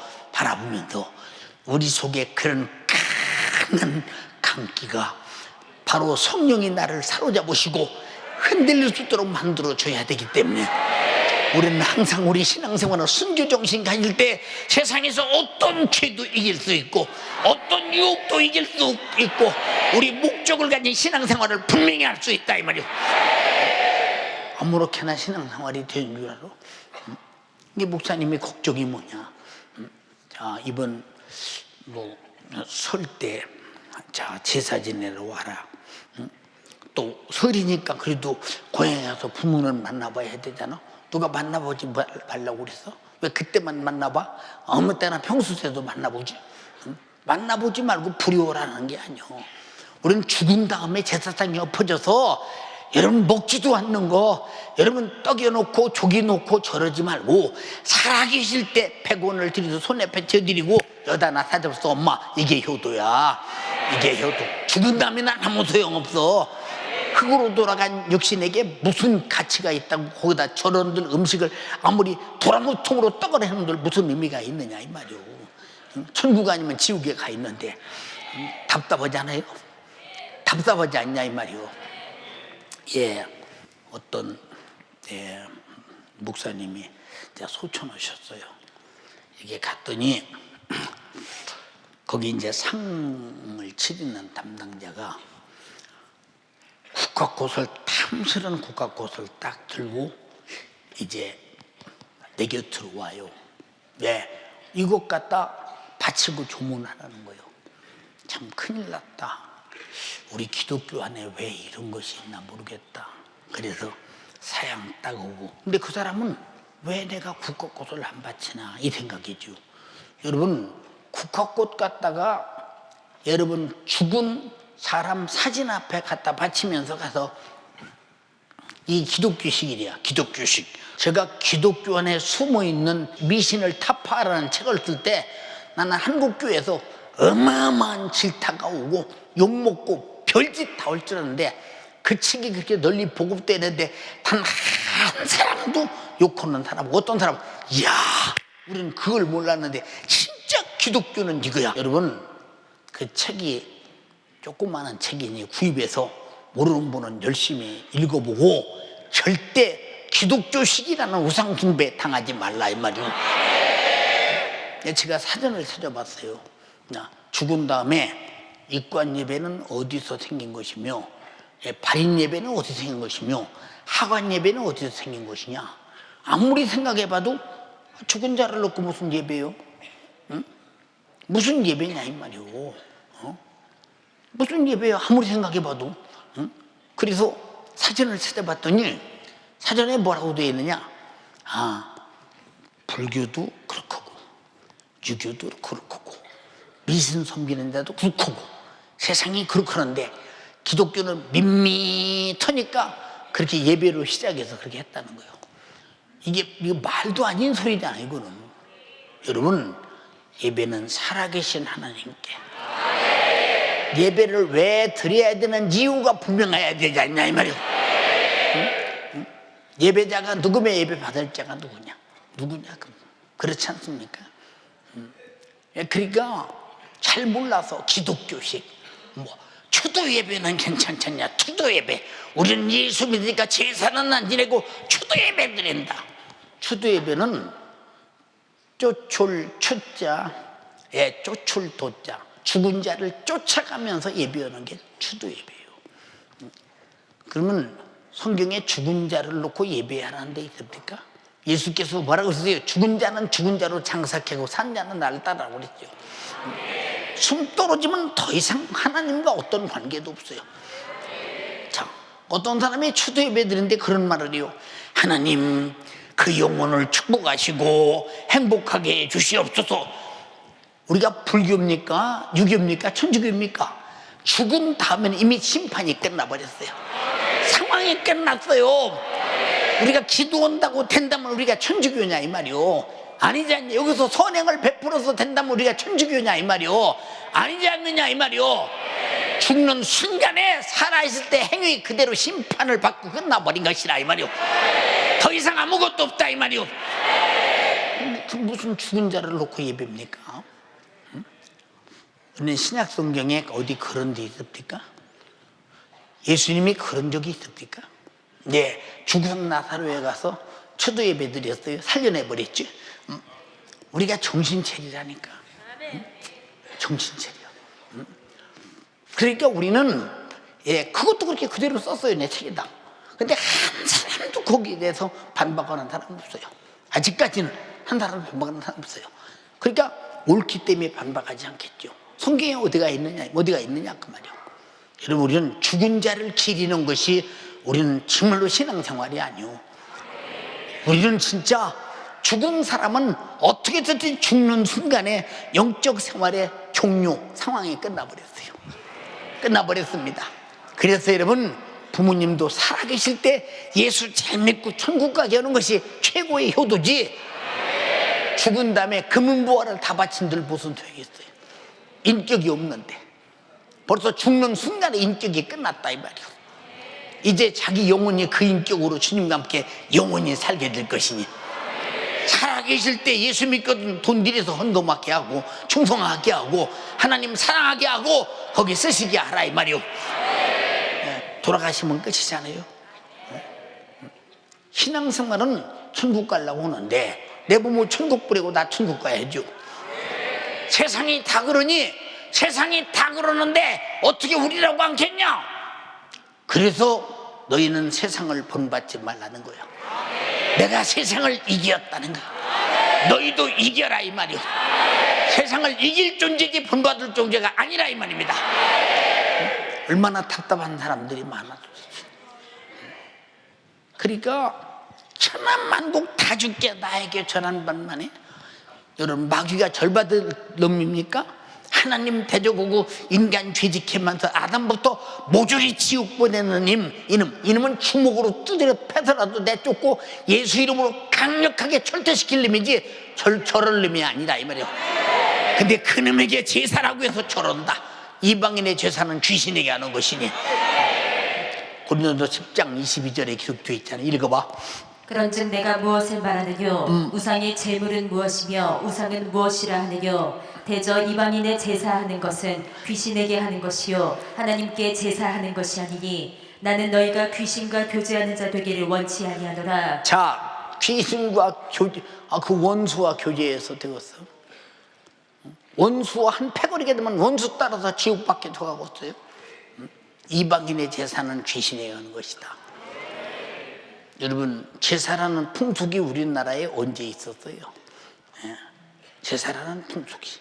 우리 속에 그런 큰 감기가 바로 성령이 나를 사로잡으시고 흔들릴 수 있도록 만들어줘야 되기 때문에 우리는 항상 우리 신앙생활을 순교정신 가질 때 세상에서 어떤 죄도 이길 수 있고 어떤 유혹도 이길 수 있고 우리 목적을 가진 신앙생활을 분명히 할 수 있다, 이 말이에요. 아무렇게나 신앙생활이 되는 줄 알아? 이게 목사님의 걱정이 뭐냐? 자, 이번 뭐 설 때 자 제사 지내러 와라. 또 설이니까 그래도 고향에 가서 부모를 만나봐야 되잖아. 누가 만나보지 말라고 그랬어? 왜 그때만 만나봐? 아무 때나 평소 때도 만나보지. 만나보지 말고 부려오라는 게 아니오. 우리는 죽은 다음에 제사상에 엎어져서 여러분 먹지도 않는 거 여러분 떡여 놓고 조기 놓고 저러지 말고 살아계실 때 100원을 드려서 손에 뱉어드리고 여다 나 사줬어 엄마. 이게 효도야. 이게 효도. 죽은 다음에는 아무 소용없어. 흙으로 돌아간 육신에게 무슨 가치가 있다고 거기다 저런들 음식을 아무리 도라무통으로 떡을 해놓은들 무슨 의미가 있느냐 이 말이오. 천국 아니면 지옥에 가 있는데 답답하지 않아요? 답답하지 않냐 이 말이오. 예, 어떤 목사님이 소천 오셨어요. 이게 갔더니 거기 이제 상을 치르는 담당자가 국화꽃을 탐스런 국화꽃을 딱 들고 이제 내 곁으로 와요. 네, 이것 갖다 바치고 조문하라는 거예요. 참 큰일 났다. 우리 기독교 안에 왜 이런 것이 있나 모르겠다. 그래서 사양 딱 오고. 근데 그 사람은 왜 내가 국화꽃을 안 바치나 이 생각이죠. 여러분 국화꽃 갖다가 여러분 죽은 사람 사진 앞에 갖다 바치면서 가서 이 기독교식이래요. 기독교식. 제가 기독교 안에 숨어있는 미신을 타파하라는 책을 쓸 때 나는 한국 교회에서 어마어마한 질타가 오고 욕먹고 별짓 다 올 줄 알았는데 그 책이 그렇게 널리 보급되는데 단 한 사람도 욕하는 사람, 어떤 사람은 이야 우리는 그걸 몰랐는데 진짜 기독교는 이거야. 여러분 그 책이 조그마한 책이니 구입해서 모르는 분은 열심히 읽어보고 절대 기독교식이라는 우상 숭배 당하지 말라 이 말이에요. 제가 사전을 찾아봤어요. 죽은 다음에 입관 예배는 어디서 생긴 것이며 발인 예배는 어디서 생긴 것이며 하관 예배는 어디서 생긴 것이냐. 아무리 생각해봐도 죽은 자를 놓고 무슨 예배요? 응? 무슨 예배냐 이 말이요. 무슨 예배요? 아무리 생각해봐도. 응? 그래서 사전을 찾아봤더니 사전에 뭐라고 되어 있느냐. 불교도 그렇고 유교도 그렇고 미신 섬기는 데도 그렇고 세상이 그렇고는데 기독교는 밋밋하니까 그렇게 예배로 시작해서 그렇게 했다는 거예요. 이거 말도 아닌 소리잖아요. 이거는. 여러분 예배는 살아계신 하나님께 예배를 왜 드려야 되는 이유가 분명해야 되지 않냐 이 말이에요. 응? 예배자가 누구면 예배 받을 자가 누구냐. 그렇지 않습니까? 그러니까 잘 몰라서 기독교식 초도 예배는 괜찮겠냐. 초도 예배 우리는 예수 믿으니까 제사는 안 지내고 초도 예배 드린다. 초도 예배는 쫓을 초자 쫓을 도자 죽은 자를 쫓아가면서 예배하는 게 초도 예배예요. 그러면 성경에 죽은 자를 놓고 예배하라는 데 있습니까? 예수께서 뭐라고 했어요? 죽은 자는 죽은 자로 장사하고 산 자는 나를 따라라고 그랬죠. 숨 떨어지면 더 이상 하나님과 어떤 관계도 없어요. 자, 어떤 사람이 초도 예배 드리는데 그런 말을 해요. 하나님 그 영혼을 축복하시고 행복하게 해 주시옵소서. 우리가 불교입니까? 유교입니까? 천주교입니까? 죽은 다음에는 이미 심판이 끝나버렸어요. 상황이 끝났어요. 우리가 기도한다고 된다면 우리가 천주교냐 이 말이요. 아니지 않냐. 여기서 선행을 베풀어서 된다면 우리가 천주교냐 이 말이요. 아니지 않느냐 이 말이요. 죽는 순간에 살아있을 때 행위 그대로 심판을 받고 끝나버린 것이라 이 말이요. 더 이상 아무것도 없다 이 말이요. 무슨 죽은 자를 놓고 예배입니까? 우리는 신약 성경에 어디 그런 데 있습니까? 예수님이 그런 적이 있습니까? 네, 죽은 나사로에 가서 초도 예배 드렸어요. 살려내버렸지. 우리가 정신 차리라니까. 정신 차려. 그러니까 우리는 그것도 그렇게 그대로 썼어요. 내 책에다. 근데 한 사람도 거기에 대해서 반박하는 사람 없어요. 아직까지는 한 사람 반박하는 사람 없어요. 그러니까 옳기 때문에 반박하지 않겠죠. 성경에 어디가 있느냐 그 말이요. 여러분, 우리는 죽은 자를 기리는 것이 우리는 정말로 신앙생활이 아니요. 우리는 진짜 죽은 사람은 어떻게든 죽는 순간에 영적 생활의 종료 상황이 끝나버렸습니다. 그래서 여러분, 부모님도 살아계실 때 예수 잘 믿고 천국 가게 하는 것이 최고의 효도지, 죽은 다음에 금은부화를 다 바친들 무슨 소용이 있어요. 인격이 없는데 벌써 죽는 순간에 인격이 끝났다 이 말이에요. 이제 자기 영혼이 그 인격으로 주님과 함께 영원히 살게 될 것이니, 살아계실 때 예수 믿고 돈 들여서 헌금하게 하고 충성하게 하고 하나님 사랑하게 하고 거기 쓰시게 하라 이 말이요. 돌아가시면 끝이잖아요. 신앙생활은 천국 가려고 하는데 내 부모 천국 보내고 나 천국 가야죠. 세상이 다 그러니, 세상이 다 그러는데 어떻게 우리라고 않겠냐? 그래서 너희는 세상을 본받지 말라는 거야. 내가 세상을 이겼다는 거야. 너희도 이겨라 이 말이야. 세상을 이길 존재지 본받을 존재가 아니라 이 말입니다. 얼마나 답답한 사람들이 많아. 그러니까 천하만국 다 죽게 나에게 전한 것만에, 여러분, 마귀가 절받을 놈입니까? 하나님 대적하고 인간 죄짓게만서 아담부터 모조리 지옥 보내는 이놈은 주먹으로 두드려 패서라도 내쫓고 예수 이름으로 강력하게 철퇴시킬 놈이지 저럴 놈이 아니라 이 말이에요. 근데 그 놈에게 제사라고 해서 저런다. 이방인의 제사는 귀신에게 하는 것이니. 고린도서 10장 22절에 기록되어 있잖아요. 읽어봐. 그런즉 내가 무엇을 말하느뇨? 우상의 제물은 무엇이며 우상은 무엇이라 하느뇨? 대저 이방인의 제사하는 것은 귀신에게 하는 것이요 하나님께 제사하는 것이 아니니 나는 너희가 귀신과 교제하는 자 되기를 원치 아니하노라. 자, 귀신과 교제, 그 원수와 교제해서 되었어. 원수와 한 패거리게 되면 원수 따라서 지옥밖에 들어가고 있어요. 이방인의 제사는 귀신에게 하는 것이다. 여러분, 제사라는 풍속이 우리나라에 언제 있었어요? 제사라는 풍속이,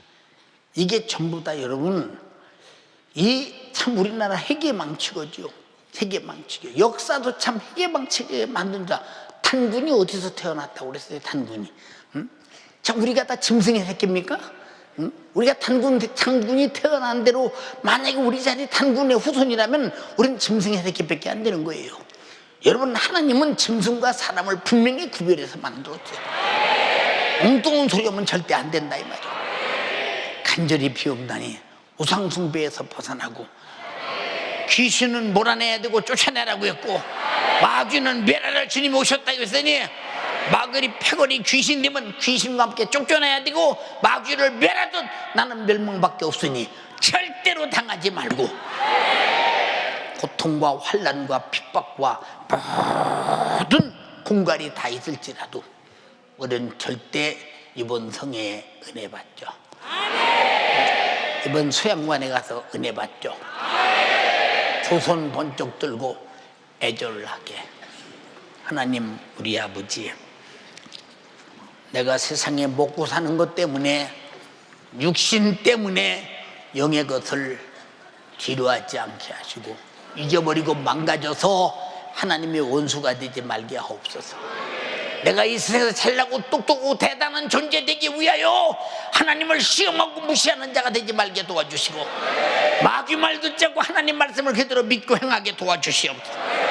이게 전부 다 여러분, 이 참 우리나라 해계망치거죠. 해계망치고 역사도 참 해계망치게 만든 자. 탄군이 어디서 태어났다고 그랬어요? 탄군이. 참 우리가 다 짐승의 새끼입니까? 우리가 탄군이 태어난 대로 만약에 우리 자리 탄군의 후손이라면 우리는 짐승의 새끼밖에 안 되는 거예요. 여러분, 하나님은 짐승과 사람을 분명히 구별해서 만들었어요. 엉뚱한 소리 하면 절대 안 된다 이 말이에요. 간절히 비옵나니 우상숭배에서 벗어나고, 귀신은 몰아내야 되고 쫓아내라고 했고, 마귀는 멸하라 주님이 오셨다고 했으니 마귀리 패거리 귀신 되면 귀신과 함께 쫓겨나야 되고, 마귀를 멸하듯 나는 멸망밖에 없으니 절대로 당하지 말고, 고통과 환난과 핍박과 모든 공갈이 다 있을지라도 우리는 절대 이번 성회에 은혜 받죠. 이번 수양관에 가서 은혜 받죠. 두 손 번쩍 들고 애절하게, 하나님 우리 아버지, 내가 세상에 먹고 사는 것 때문에, 육신 때문에 영의 것을 지루하지 않게 하시고 잊어버리고 망가져서 하나님의 원수가 되지 말게 하옵소서. 내가 이 세상에서 잘나고 똑똑하고 대단한 존재 되기 위하여 하나님을 시험하고 무시하는 자가 되지 말게 도와주시고, 마귀 말 듣지 않고 하나님 말씀을 그대로 믿고 행하게 도와주시옵소서.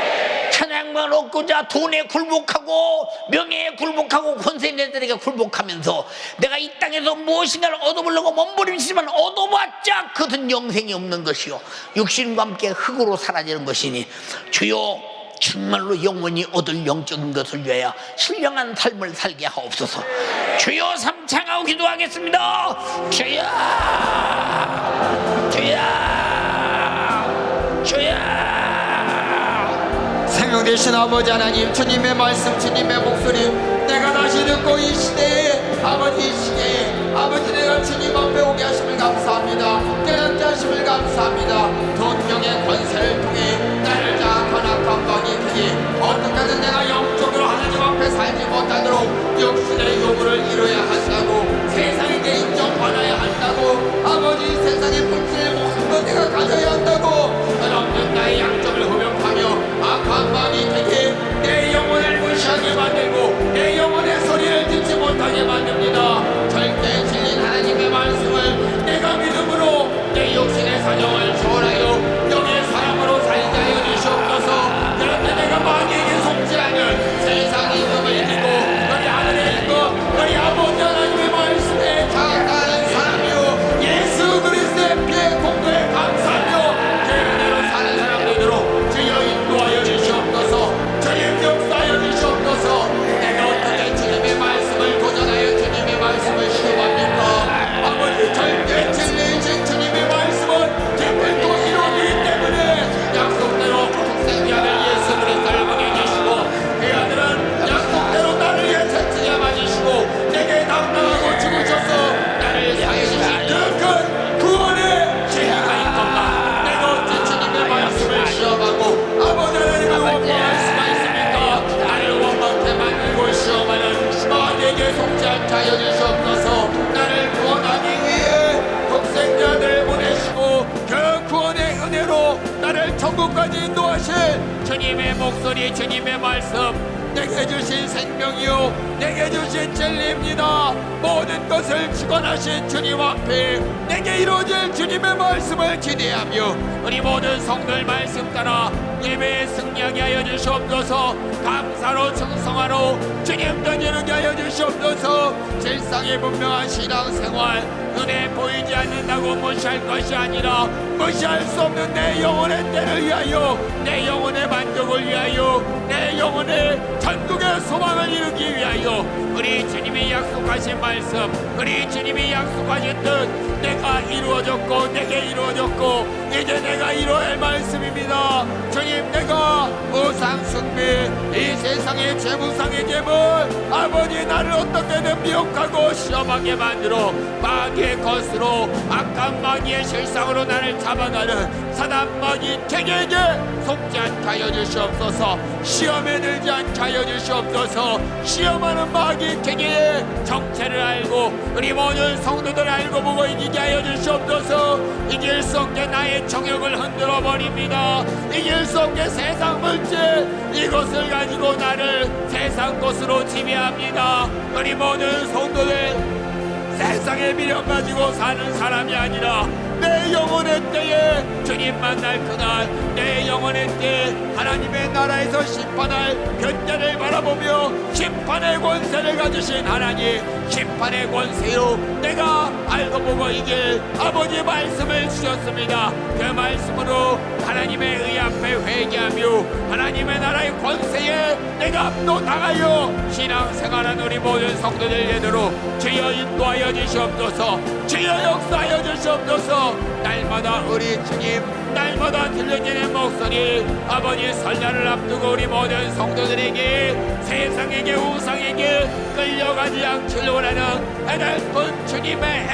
찬양만 얻고자 돈에 굴복하고 명예에 굴복하고 권세 있는 자들에게 굴복하면서 내가 이 땅에서 무엇인가를 얻어보려고 몸부림치지만 얻어봤자 그것은 영생이 없는 것이요 육신과 함께 흙으로 사라지는 것이니, 주여 정말로 영원히 얻을 영적인 것을 위하여 신령한 삶을 살게 하옵소서. 주여 삼창하고 기도하겠습니다. 주여, 주여, 주여. 생명 되신 아버지 하나님, 주님의 말씀, 주님의 목소리 내가 다시 듣고 이 시대에, 아버지 이 시대에 아버지 내가 주님 앞에 오게 하심을 감사합니다. 깨닫게 하심을 감사합니다. 돈명의 권세를 통해 나를 장악한 악한 방이 크니 어떻게든 내가 영적으로 하나님 앞에 살지 못하도록 육신의 끝까지 인도하신 주님의 목소리, 주님의 말씀, 내게 주신 생명이요 내게 주신 진리입니다. 모든 것을 주관하신 주님 앞에 내게 이루어질 주님의 말씀을 기대하며 우리 모든 성도들 말씀 따라 예배에 승리하게 하여 주시옵소서. 감사로 충성하러 주님 던지게 하여 주시옵소서. 실상의 분명한 신앙생활, 눈에 보이지 않는다고 무시할 것이 아니라 무시할 수 없는 내 영혼의 때를 위하여, 내 영혼의 만족을 위하여, 내 영혼의 전국의 소망을 이루기 위하여 우리 주님이 약속하신 말씀, 우리 주님이 약속하신 뜻 내가 이루어졌고 내게 이루어졌고 이제 내가 이루어야 할 말씀입니다. 주님, 내가 우상 숭배, 이 세상의 재무상의 재물, 아버지 나를 어떻게든 미혹하고 시험하게 만들어 마귀의 것으로, 악한 마귀의 실상으로 나를 잡아가는 사단 마귀 객에게 속지 않게 하여 주시옵소서. 시험에 들지 않게 하여 주시옵소서. 시험하는 마귀 객의 정체를 알고 우리 모든 성도들 알고 보고 이기게 하여 주시옵소서. 이길 수 없게 나의 정욕을 흔들어 버립니다. 이길 수 없게 세상 물질, 이것을 가지고 나를 세상 것으로 지배합니다. 우리 모든 성도들 세상의 미련 가지고 사는 사람이 아니라 내 영혼의 때에 주님 만날 그날, 내 영혼의 때에 하나님의 나라에서 심판할 변자를 바라보며 심판의 권세를 가지신 하나님, 심판의 권세로 내가 알고 보고 이길 아버지 말씀을 주셨습니다. 그 말씀으로 하나님의 의 앞에 회개하며 하나님의 나라의 권세에 내가 압도당하여 신앙생활하는 우리 모든 성도들 되도록 주여 인도하여 주시옵소서. 주여 역사하여 주시옵소서. 날마다 우리 주님, 날마다 들려지는 목소리, 아버지 설날을 앞두고 우리 모든 성도들에게 세상에게 우상에게 끌려가지 않기를 원하는 애달픈 주님의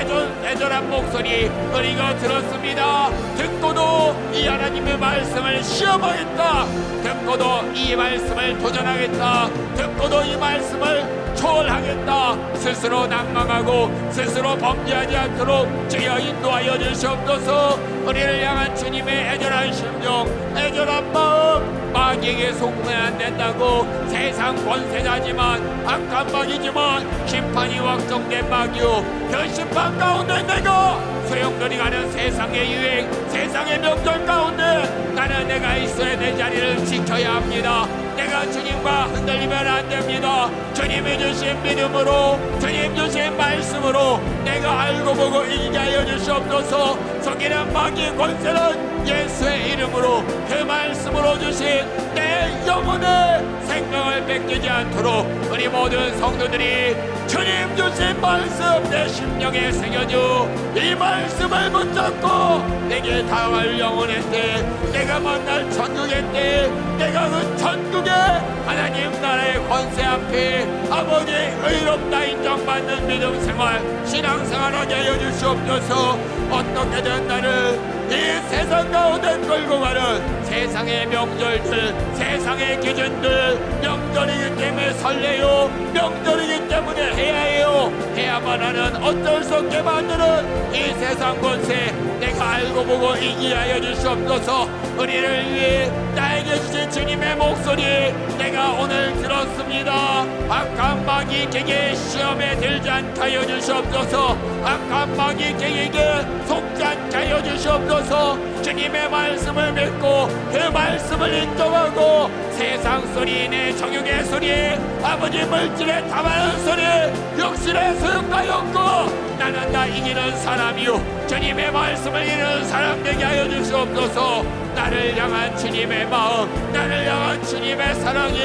애절한 목소리 우리가 들었습니다. 듣고도 이 하나님의 말씀을 시험하겠다, 듣고도 이 말씀을 도전하겠다, 듣고도 이 말씀을 초월하겠다, 스스로 낭망하고 스스로 범죄하지 않도록 주여 인도하여 주시옵소서. 우리를 향한 주님의 애절한 심정, 애절한 마음, 마귀에게 속으면 안 된다고 세상 권세자지만 악한 마귀지만 심판이 확정된 마귀요, 그 심판 가운데 내가 소용돌이 가는 세상의 유행, 세상의 명절 가운데 나는 내가 있어야 내 자리를 지켜야 합니다. 내가 주님과 흔들리면 안 됩니다. 주님이 주신 믿음으로, 주님 주신 말씀으로 내가 알고 보고 이기게 하여 주시옵소서. 속이는 마귀의 권세는 예수의 이름으로 그 말씀으로 주신 내 영혼의 생명을 뺏기지 않도록 우리 모든 성도들이 주님 주신 말씀 내 심령에 새겨줘 이 말씀을 붙잡고 내게 다가갈 영혼의 때, 내가 만날 천국의 때, 내가 그 천국의 하나님 나라의 권세 앞에 아버지 의롭다 인정받는 믿음 생활, 신앙 생활하게 하여 주시옵소서. 어떻게든 나를 이 세상 가운데 끌고 가는 세상의 명절들, 세상의 기준들, 명절이기 때문에 설레요, 명절이기 때문에 해야 해요, 해야만 하는 어쩔 수 없게 만드는 이 세상 권세 내가 알고 보고 이기게 하여 주시옵소서. 우리를 위해 나에게 주신 주님의 목소리 내가 오늘 들었습니다. 악한 마귀 객의 시험에 들지 않게 하여 주시옵소서. 악한 마귀 객에게 속지 않게 하여 주시옵소서. 주님의 말씀을 믿고 그 말씀을 인정하고 세상 소리, 내 정욕의 소리, 아버지 물질에 담아는 소리, 육신의 소용가였고 나는 나 이기는 사람이요, 주님의 말씀을 이루는 사람 되게 하여 주시옵소서. 나를 향한 주님의 마음, 나를 향한 주님의 사랑이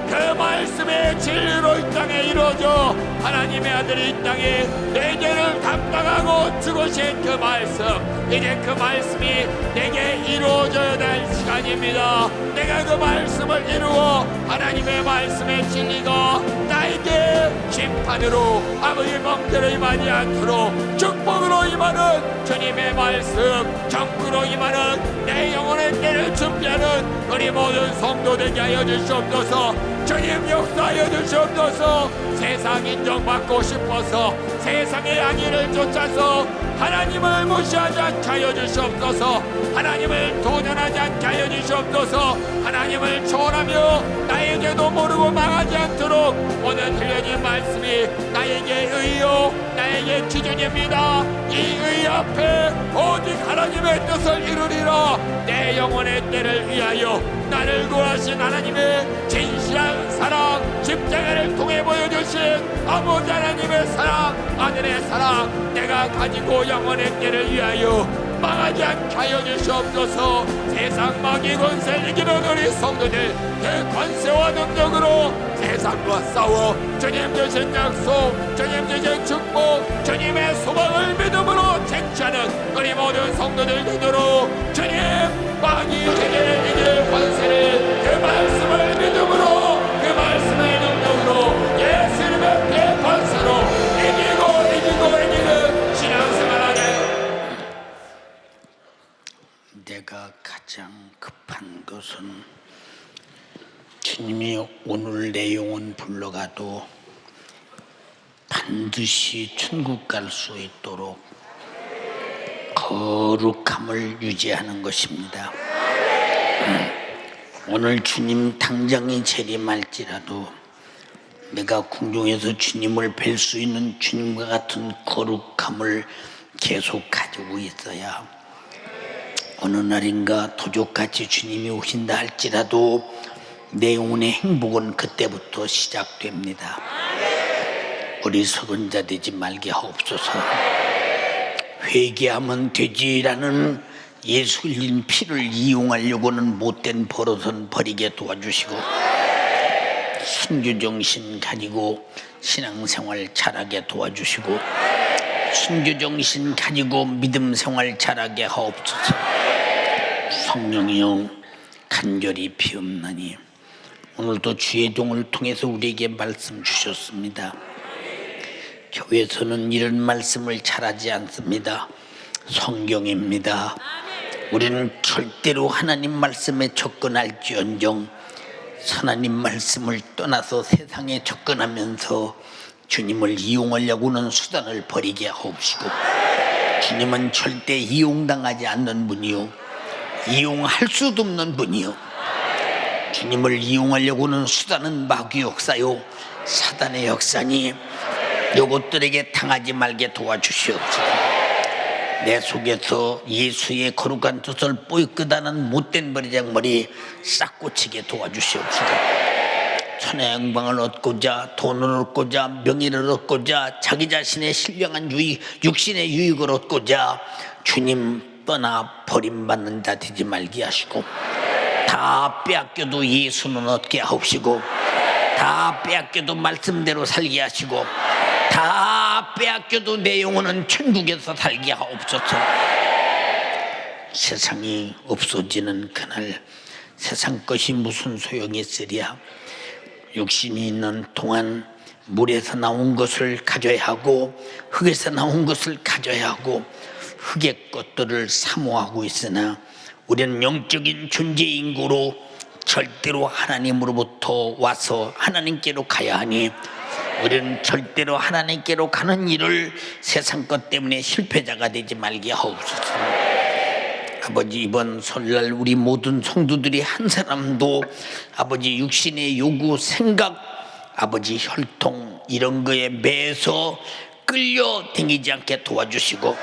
그 말씀의 진리로 이 땅에 이루어져 하나님의 아들이 이 땅에 내 죄를 담당하고 죽으신 그 말씀, 이제 그 말씀이 내게 이루어져야 될 시간입니다. 내가 그 말씀을 이루어 하나님의 말씀의 진리가 나에게 심판으로 아버지 멍대로 임하지 않도록 축복으로 임하는 주님의 말씀, 정구로 임하는 내 영혼의 때를 준비하는 우리 모든 성도 되게 하여 주시옵소서. 주님 역사하여 주시옵소서. 세상 인정받고 싶어서 세상의 악의를 쫓아서 하나님을 무시하지 않게 하여 주시옵소서. 하나님을 도전하지 않게 하여 주시옵소서. 하나님을 초월하며 나에게도 모르고 망하지 않도록 오늘 들려진 말씀이 나에게 의요 나에게 기준입니다. 이 의 앞에 오직 하나님의 뜻을 이루리라. 내 영혼의 때를 위하여 나를 구하신 하나님의 진실한 사랑, 십자가를 통해 보여주신 아버지 하나님의 사랑, 아들의 사랑, 내가 가지고 영혼의 때를 위하여 망하지 않게 하여 주시옵소서. 세상 마귀 권세를 이기는 우리 성도들 그 권세와 능력으로 세상과 싸워 주님 주신 약속, 주님 주신 축복, 주님의 소망을 믿음으로 쟁취하는 우리 모든 성도들 되도록 주님 마귀 세계를 이길 권세를 그 말씀을 믿음으로 그 말씀의 능력으로 예수님의 그 권세로 이기는 신앙생활하게. 내가 가장 급한 것은 주님이 오늘 내 영혼 불러가도 반드시 천국 갈 수 있도록 거룩함을 유지하는 것입니다. 오늘 주님 당장에 재림할지라도 내가 궁중에서 주님을 뵐 수 있는 주님과 같은 거룩함을 계속 가지고 있어야 어느 날인가 도적같이 주님이 오신다 할지라도 내 영혼의 행복은 그때부터 시작됩니다. 어리석은 자 되지 말게 하옵소서. 회개하면 되지라는 예수 흘린 피를 이용하려고는 못된 버릇은 버리게 도와주시고 순교정신 가지고 신앙생활 잘하게 도와주시고 순교정신 가지고 믿음생활 잘하게 하옵소서. 성령이여 간절히 비옵나니 오늘도 주의 종을 통해서 우리에게 말씀 주셨습니다. 교회에서는 이런 말씀을 잘하지 않습니다. 성경입니다. 우리는 절대로 하나님 말씀에 접근할지언정 하나님 말씀을 떠나서 세상에 접근하면서 주님을 이용하려고는 수단을 버리게 하옵시고 주님은 절대 이용당하지 않는 분이요 이용할 수도 없는 분이요 주님을 이용하려고는 수단은 마귀 역사요 사단의 역사니 요것들에게 당하지 말게 도와주시옵소서. 내 속에서 예수의 거룩한 뜻을 뽀얗게다는 못된 버리장머리 싹 고치게 도와주시옵소서. 천의 영광을 얻고자 돈을 얻고자 명예를 얻고자 자기 자신의 신령한 유익 육신의 유익을 얻고자 주님 떠나 버림받는 자 되지 말게 하시고 다 빼앗겨도 예수는 얻게 하옵시고 다 빼앗겨도 말씀대로 살게 하시고 다 빼앗겨도 내 영혼은 천국에서 살게 하옵소서. 세상이 없어지는 그날 세상 것이 무슨 소용이 있으랴. 육신이 있는 동안 물에서 나온 것을 가져야 하고 흙에서 나온 것을 가져야 하고 흙의 것들을 사모하고 있으나 우리는 영적인 존재인 거로 절대로 하나님으로부터 와서 하나님께로 가야 하니 우리는 절대로 하나님께로 가는 일을 세상 것 때문에 실패자가 되지 말게 하옵소서. 아버지 이번 설날 우리 모든 성도들이 한 사람도 아버지 육신의 요구 생각 아버지 혈통 이런 거에 매서 끌려다니지 않게 도와주시고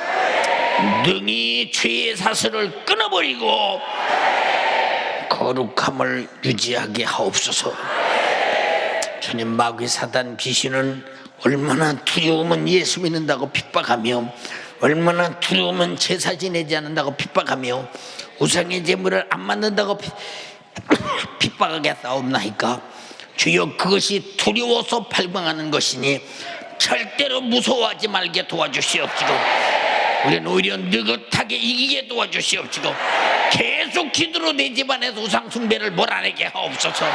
능히 죄의 사슬을 끊어버리고 거룩함을 유지하게 하옵소서. 주님 마귀 사단 귀신은 얼마나 두려우면 예수 믿는다고 핍박하며 얼마나 두려우면 제사 지내지 않는다고 핍박하며 우상의 제물을 안 만든다고 핍박하게 싸움나이까. 주여 그것이 두려워서 발광하는 것이니 절대로 무서워하지 말게 도와주시옵시고 우리는 오히려 느긋하게 이기게 도와주시옵시고 계속 기도로 내 집안에서 우상 숭배를 몰아내게 하옵소서.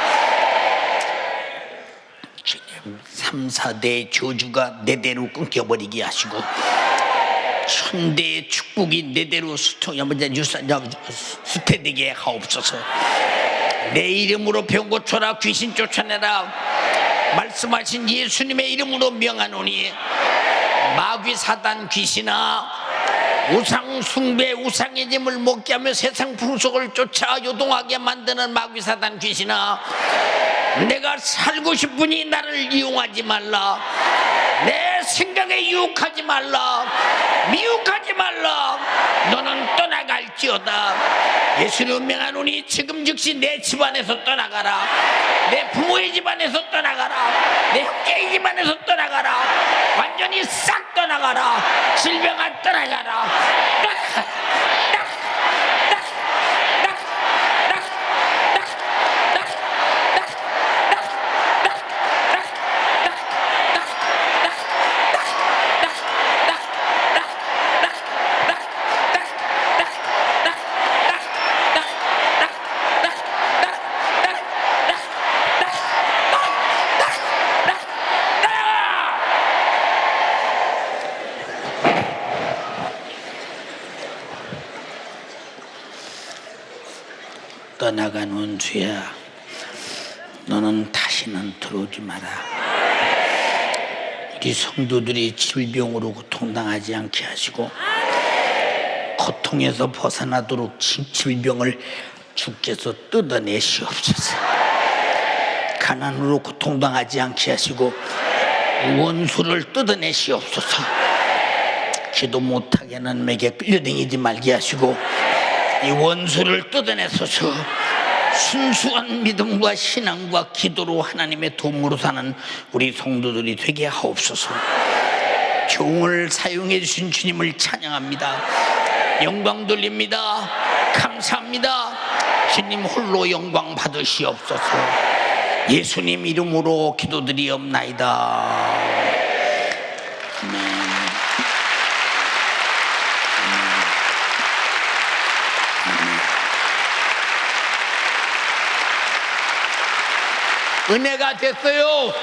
주님 3, 4대의 저주가 내대로 끊겨버리게 하시고 천대의 축복이 내대로 수태되게 하옵소서. 내 이름으로 병 고쳐라 귀신 쫓아내라 말씀하신 예수님의 이름으로 명하노니 마귀 사단 귀신아 우상 숭배, 우상의 짐을 먹게 하며 세상 풍속을 쫓아 요동하게 만드는 마귀 사단 귀신아, 내가 살고 싶으니 나를 이용하지 말라. 내 생각에 유혹하지 말라. 미혹하지 말라. 너는 떠나갈지어다. 예수를 운명하노니 지금 즉시 내 집안에서 떠나가라. 내 부모의 집안에서 떠나가라. 내 형제의 집안에서 떠나가라. 완전히 싹 떠나가라. 질병아 떠나가라. 떠나간 원수야, 너는 다시는 들어오지 마라. 우리 성도들이 질병으로 고통당하지 않게 하시고 고통에서 벗어나도록 질병을 주께서 뜯어내시옵소서. 가난으로 고통당하지 않게 하시고 원수를 뜯어내시옵소서. 기도 못하게는 맥에 끌려다니지 말게 하시고 이 원수를 뜯어내소서. 순수한 믿음과 신앙과 기도로 하나님의 도움으로 사는 우리 성도들이 되게 하옵소서. 종을 사용해 주신 주님을 찬양합니다. 영광 돌립니다. 감사합니다. 주님 홀로 영광 받으시옵소서. 예수님 이름으로 기도드리옵나이다. 아멘. 은혜가 됐어요.